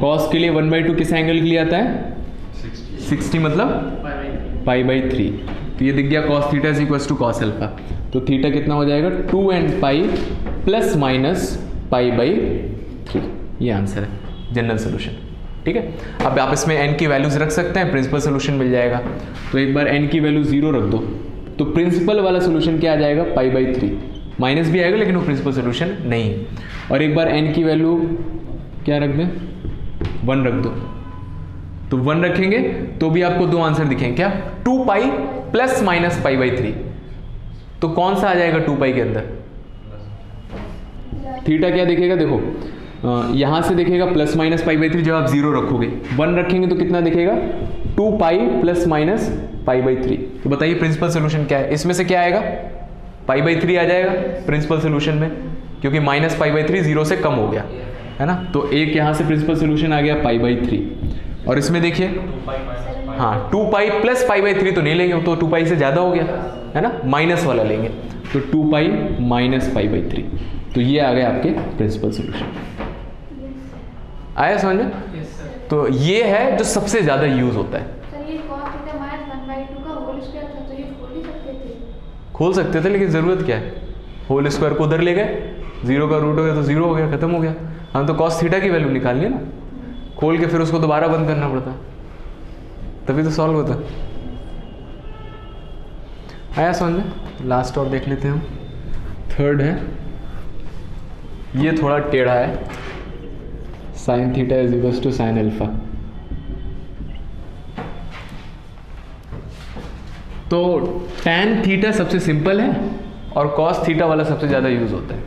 कॉस के लिए 1/2 किस एंगल के लिए आता है 60 मतलब π/3। तो ये दिख गया cos theta is equal to cos alpha. तो थीटा कितना हो जाएगा 2nπ प्लस माइनस π/3। ये आंसर है जनरल सोल्यूशन। ठीक है, अब आप इसमें n की वैल्यूज रख सकते हैं, प्रिंसिपल सोल्यूशन मिल जाएगा। तो एक बार n की वैल्यू 0 रख दो, तो प्रिंसिपल वाला सोल्यूशन क्या आ जाएगा π/3। माइनस भी आएगा लेकिन वो प्रिंसिपल सोल्यूशन नहीं है। और एक बार n की वैल्यू क्या रख दें 1 रख दो, तो 1 रखेंगे तो भी आपको दो आंसर दिखेंगे, क्या 2π प्लस माइनस π/3। तो कौन सा आ जाएगा 2π के अंदर, थीटा क्या दिखेगा, देखो यहाँ से दिखेगा प्लस माइनस π/3 जब आप 0 रखोगे। 1 रखेंगे तो कितना दिखेगा 2π प्लस माइनस π/3। तो बताइए प्रिंसिपल सोल्यूशन क्या है, इसमें से क्या आएगा π/3 आ जाएगा प्रिंसिपल सोल्यूशन में, क्योंकि माइनस π/3 0 से कम हो गया है ना। तो एक यहाँ से प्रिंसिपल सोल्यूशन आ गया π/3। और इसमें देखिए हाँ 2π प्लस π/3 तो नहीं लेंगे, तो 2π से ज़्यादा हो गया है ना, माइनस वाला लेंगे। तो 2π माइनस π/3। तो ये आ गया आपके प्रिंसिपल सोल्यूशन। आया समझ में? तो ये है जो सबसे ज़्यादा यूज होता है। सर ये cos थीटा माइनस 1/2 का होल स्क्वायर था, तो ये खोल ही सकते थे। खोल सकते थे लेकिन ज़रूरत क्या है, होल स्क्वायर को उधर ले गए, 0 का रूट हो गया तो 0 हो गया, खत्म हो गया। हम तो cos थीटा की वैल्यू निकालनी है ना, खोल के फिर उसको दोबारा बंद करना पड़ता, तभी तो सॉल्व होता। आया समझ में? लास्ट और देख लेते हैं हम, थर्ड है, ये थोड़ा टेढ़ा है, sine theta is equal to sine alpha. तो tan थीटा सबसे सिंपल है और cos थीटा वाला सबसे ज़्यादा यूज होता है।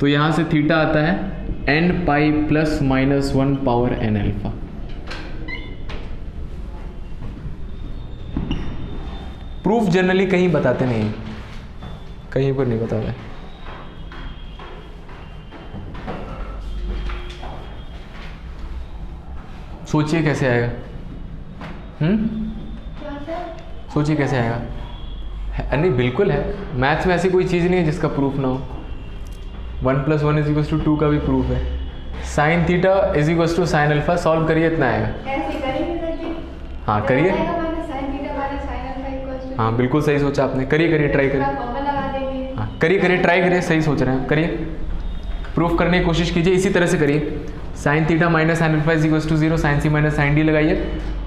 तो यहां से थीटा आता है nπ plus minus 1 power n alpha. Proof generally कहीं बताते नहीं, कहीं पर नहीं बताते। सोचिए कैसे आएगा, सोचिए कैसे आएगा। नहीं बिल्कुल है, मैथ्स में ऐसी कोई चीज़ नहीं है जिसका प्रूफ ना हो। 1 + 1 = 2 का भी प्रूफ है। Sine theta is equal to sine alpha, solve करिए, इतना आएगा। ऐसे करेंगे सर जी? हाँ करिए, sin theta minus sin alpha equals to, हाँ बिल्कुल सही सोचा आपने, करिए करिए ट्राई करिए, फॉर्मूला लगा देंगे। हाँ करिए करिए ट्राई करिए, सही सोच रहे हैं, करिए प्रूफ करने की कोशिश कीजिए। इसी तरह से करिए, sine theta minus sine alpha is equal to 0, sine C minus sine d लगाइए,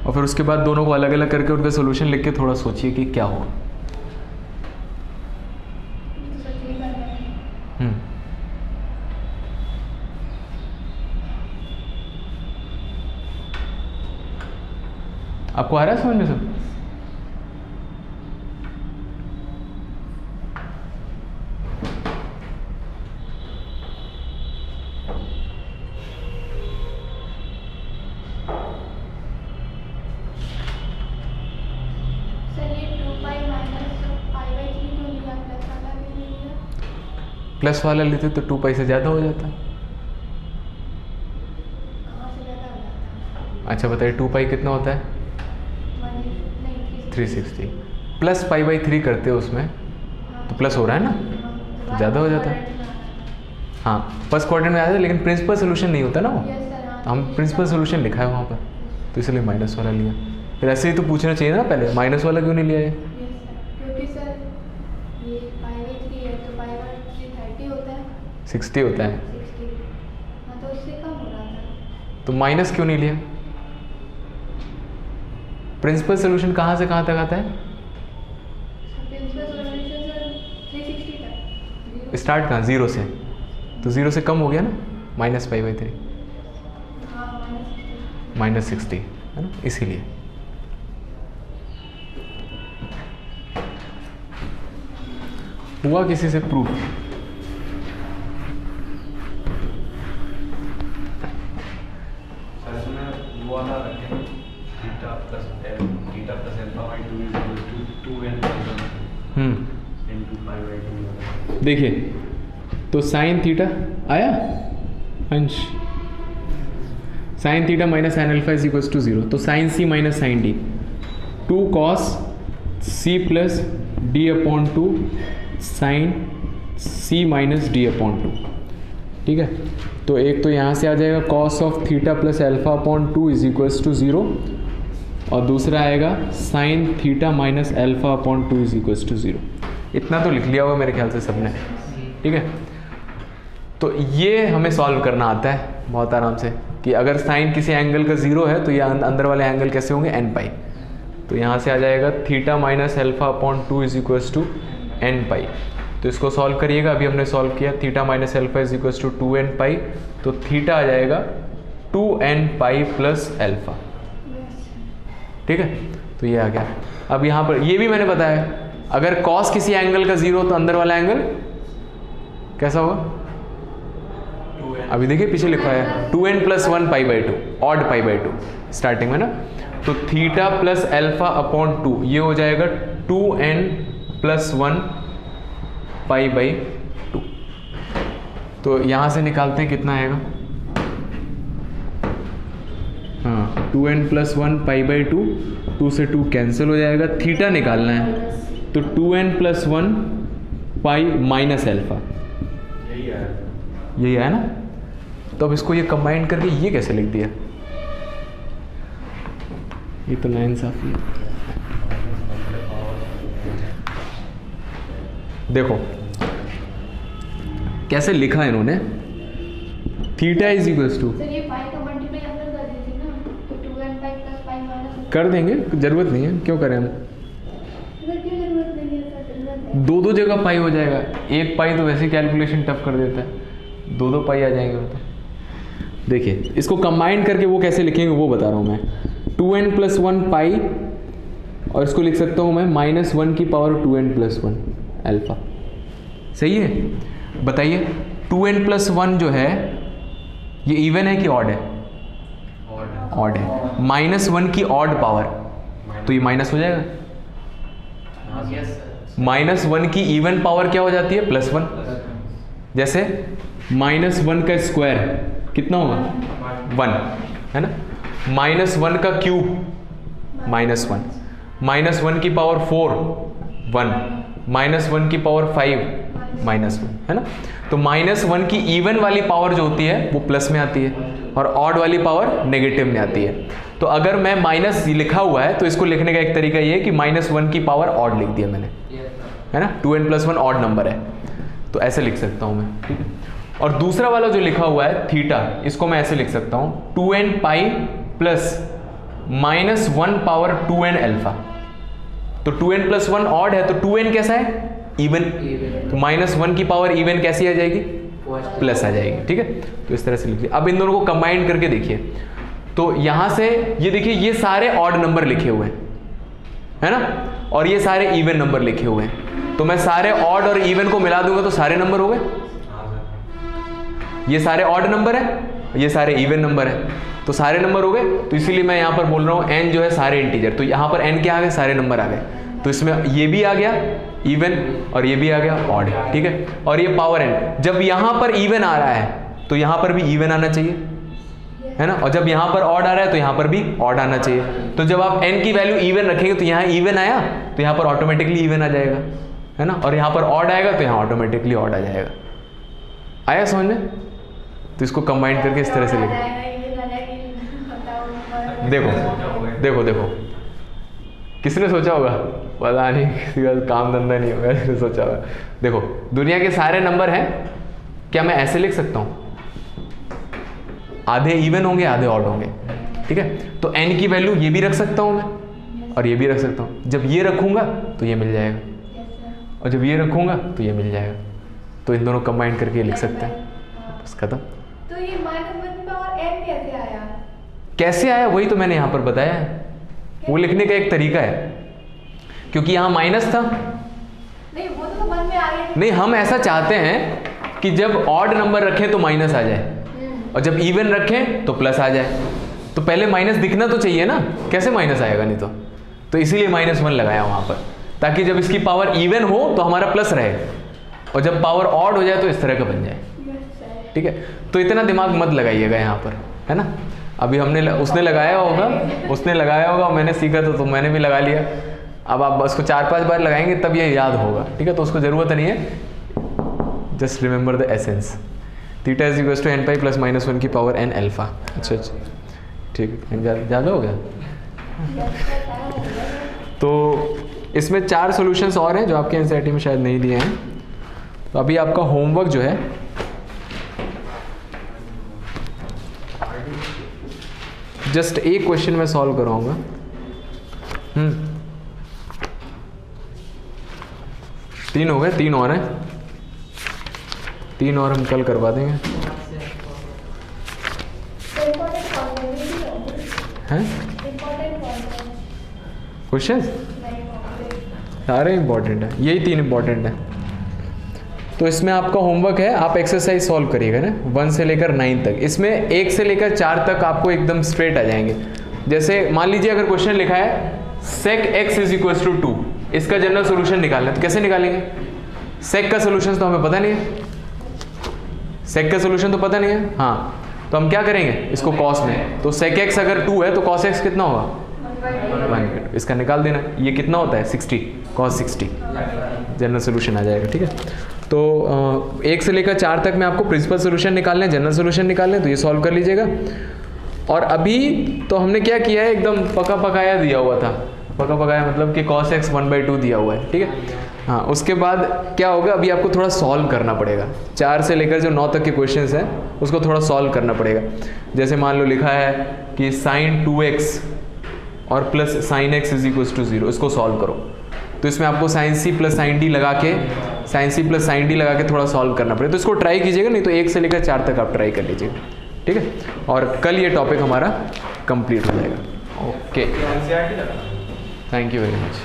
और फिर उसके बाद दोनों को अलग अलग करके उनका सोल्यूशन लिख के थोड़ा सोचिए कि क्या होगा। तो सर यही करना है। आपको आ रहा है समझ में सब? प्लस वाला लेते तो 2π से ज़्यादा हो जाता। अच्छा बताइए 2π कितना होता है 360, प्लस π/3 करते हो उसमें तो प्लस हो रहा है ना, तो ज़्यादा हो जाता है। हाँ फर्स्ट क्वाड्रेंट में आता है, लेकिन प्रिंसिपल सोल्यूशन नहीं होता ना वो, तो हम प्रिंसिपल सोल्यूशन लिखा है वहाँ पर, तो इसलिए माइनस वाला लिया। फिर ऐसे ही तो पूछना चाहिए ना पहले, माइनस वाला क्यों नहीं लिया है? क्योंकि सर ये π/3 है तो π/3 30 होता है, 60 होता है, 60, हाँ तो उससे कम हो रहा था। तो माइनस क्यों नहीं लिया? प्रिंसिपल सोल्यूशन कहाँ से कहाँ तक आता है? प्रिंसिपल सॉल्यूशन सर 360 तक। स्टार्ट कहाँ, 0 से, तो 0 से कम हो गया ना, माइनस π/3, हाँ माइनस 60 है ना, इसीलिए। हुआ किसी से प्रूफ? देखिए तो साइन थीटा आया अंश, sine theta minus sine alpha is equal to 0, तो साइन सी minus sine D, 2 cos c plus d upon 2 sine c minus d upon 2, ठीक है। तो एक तो यहाँ से आ जाएगा cos of theta plus alpha upon 2 is equals to 0, और दूसरा आएगा sine theta minus alpha upon 2 is equals to 0। इतना तो लिख लिया होगा मेरे ख्याल से सबने, ठीक है। तो ये हमें सॉल्व करना आता है बहुत आराम से, कि अगर साइन किसी एंगल का 0 है तो ये अंदर वाले एंगल कैसे होंगे, n पाई। तो यहाँ से आ जाएगा theta minus alpha upon 2 is equals to n pi. तो इसको सॉल्व करिएगा, अभी हमने सॉल्व किया, theta minus alpha is equals to 2n pi, तो थीटा आ जाएगा 2n पाई प्लस एल्फा, ठीक है। तो ये आ गया। अब यहाँ पर ये भी मैंने बताया, अगर कॉस किसी एंगल का 0 तो अंदर वाला एंगल कैसा होगा, अभी देखिए पीछे लिखा है 2n plus 1 pi by 2, odd pi by 2 starting में ना। तो थीटा प्लस एल्फा अपॉन 2 ये हो जाएगा 2n प्लस 1 पाई बाई 2। तो यहाँ से निकालते हैं कितना आएगा, हाँ 2n प्लस 1 पाई बाई 2, 2 से 2 कैंसिल हो जाएगा, थीटा निकालना है तो 2n plus 1 pi minus alpha, यही है ना। तो अब इसको ये कंबाइन करके ये कैसे लिख दिया, ये तो नाइंसाफी है। देखो कैसे लिखा है इन्होंने, theta is equals to, sir ये पाई का मल्टीप्लाई अंदर कर दीजिए ना, तो 2n पाई प्लस पाई माइनस कर देंगे, जरूरत नहीं है, क्यों करें हम, सर क्यों जरूरत नहीं है सर, जरूरत है। दो जगह पाई हो जाएगा, एक पाई तो वैसे कैलकुलेशन टफ कर देता है, दो पाई आ जाएंगे। तो देखिए इसको कंबाइन करके वो कैसे लिखेंगे वो बता रहा हूँ मैं, 2n प्लस 1 पाई, और इसको लिख सकता हूँ मैं माइनस 1 की पावर 2n प्लस 1 एल्फा, सही है। बताइए 2n प्लस 1 जो है ये इवन है कि ऑड है, ऑड है, माइनस 1 की ऑड पावर, तो ये माइनस हो जाएगा, माइनस 1 की इवन पावर क्या हो जाती है, प्लस 1। जैसे माइनस 1 का स्क्वायर कितना होगा, 1 है ना, माइनस 1 का क्यूब माइनस 1, माइनस 1 की पावर 4 1, माइनस 1 की पावर 5 माइनस 1, है ना। तो माइनस 1 की इवन वाली पावर जो होती है वो प्लस में आती है, और ऑड वाली पावर नेगेटिव में आती है। तो अगर मैं माइनस लिखा हुआ है तो इसको लिखने का एक तरीका ये है कि माइनस 1 की पावर ऑड लिख दिया मैंने, है ना, 2n प्लस 1 ऑड नंबर है, तो ऐसे लिख सकता हूँ मैं, ठीक है। और दूसरा वाला जो लिखा हुआ है थीटा, इसको मैं ऐसे लिख सकता हूँ 2n पाई plus minus 1 power 2n alpha. तो 2n प्लस 1 ऑड है, तो 2n कैसा है, इवन, तो माइनस 1 की पावर इवन कैसी आ जाएगी, प्लस आ जाएगी, ठीक है। तो इस तरह से लिख लिया। अब इन दोनों को कंबाइन करके देखिए, तो यहां से ये देखिए ये सारे ऑड नंबर लिखे हुए हैं, है ना, और ये सारे इवन नंबर लिखे हुए हैं। तो मैं सारे ऑड और इवन को मिला दूंगा तो सारे नंबर हो गए, ये सारे ऑड नंबर है, ये सारे इवन नंबर है, तो सारे नंबर हो गए। तो इसीलिए मैं यहाँ पर बोल रहा हूँ n जो है सारे इंटीजर, तो यहाँ पर n क्या आ गए, सारे नंबर आ गए। तो इसमें ये भी आ गया इवन और ये भी आ गया ऑड, ठीक है। और ये पावर n, जब यहाँ पर इवन आ रहा है तो यहाँ पर भी इवन आना चाहिए, है ना, और जब यहाँ पर ऑड आ रहा है तो यहाँ पर भी ऑड आना चाहिए। तो जब आप n की वैल्यू इवन रखेंगे तो यहाँ इवन आया तो यहाँ पर ऑटोमेटिकली इवन आ जाएगा, है ना, और यहाँ पर ऑड आएगा तो यहाँ ऑटोमेटिकली ऑड आ जाएगा। आया समझ में? तो इसको कंबाइन करके इस तरह से लिखें। देखो देखो किसने सोचा होगा, पता नहीं, किसी का काम धंधा नहीं होगा, इसने सोचा होगा। देखो दुनिया के सारे नंबर हैं, क्या मैं ऐसे लिख सकता हूँ, आधे इवन होंगे आधे ऑड होंगे, ठीक है। तो n की वैल्यू ये भी रख सकता हूँ मैं और ये भी रख सकता हूँ। जब ये रखूंगा तो ये मिल जाएगा, और जब ये रखूंगा तो ये मिल जाएगा। तो इन दोनों कंबाइन करके लिख सकते हैं, बस खत्म। तो ये -1 और n कैसे आया? कैसे आया वही तो मैंने यहाँ पर बताया है, वो लिखने का एक तरीका है, क्योंकि यहाँ माइनस था। नहीं वो तो 1 में आ गया। नहीं, हम ऐसा चाहते हैं कि जब ऑड नंबर रखें तो माइनस आ जाए, और जब इवन रखें तो प्लस आ जाए। तो पहले माइनस दिखना तो चाहिए ना, कैसे माइनस आएगा नहीं तो इसीलिए -1 लगाया वहाँ पर, ताकि जब इसकी पावर इवन हो तो हमारा प्लस रहे, और जब पावर ऑड हो जाए तो इस तरह का बन जाए, ठीक है। तो इतना दिमाग मत लगाइएगा यहाँ पर, है ना। अभी उसने लगाया होगा, मैंने सीखा तो मैंने भी लगा लिया। अब आप उसको 4-5 बार लगाएंगे तब ये याद होगा, ठीक है। तो उसको ज़रूरत नहीं है, just remember the essence. Theta is equal to n pi plus minus 1 की पावर n अल्फा। अच्छा, ठीक है, ज़्यादा हो गया। तो इसमें 4 सॉल्यूशंस और हैं जो आपके एनसीईआरटी में शायद नहीं दिए हैं। तो अभी आपका होमवर्क जो है, जस्ट एक क्वेश्चन में सॉल्व कराऊंगा। 3 हो गए, 3 और हैं, 3 और हम कल करवा देंगे। हैं क्वेश्चन सारे इंपॉर्टेंट है, यही 3 इंपॉर्टेंट है। तो इसमें आपका होमवर्क है, आप एक्सरसाइज सॉल्व करिएगा ना 1 से लेकर 9 तक। इसमें 1 से लेकर 4 तक आपको एकदम स्ट्रेट आ जाएंगे। जैसे मान लीजिए अगर क्वेश्चन लिखा है sec x is equal to 2, इसका जनरल सोल्यूशन निकालना है, तो कैसे निकालेंगे? sec का सोल्यूशन तो हमें पता नहीं है, sec का सोल्यूशन तो पता नहीं है। हाँ, तो हम क्या करेंगे इसको cos में, तो sec x अगर 2 है तो cos x कितना होगा 1/2, इसका निकाल देना। ये कितना होता है 60, cos 60, जनरल सोल्यूशन आ जाएगा, ठीक है। तो 1 से लेकर 4 तक में आपको प्रिंसिपल सोल्यूशन निकालना है, जनरल सोल्यूशन निकालना है, तो ये सॉल्व कर लीजिएगा। और अभी तो हमने क्या किया है, एकदम पका पकाया दिया हुआ था, पका पकाया मतलब कि cos x 1/2 दिया हुआ है, ठीक है। हाँ, उसके बाद क्या होगा, अभी आपको थोड़ा सॉल्व करना पड़ेगा। 4 से लेकर जो 9 तक के क्वेश्चंस हैं उसको थोड़ा सॉल्व करना पड़ेगा। जैसे मान लो लिखा है कि sin 2x और plus sin x is equal to 0, इसको सॉल्व करो। तो इसमें आपको sin c plus sin d लगा के थोड़ा सॉल्व करना पड़ेगा। तो इसको ट्राई कीजिएगा, नहीं तो 1 से लेकर 4 तक आप ट्राई कर लीजिएगा, ठीक है। और कल ये टॉपिक हमारा कंप्लीट हो जाएगा। Okay, thank you very much.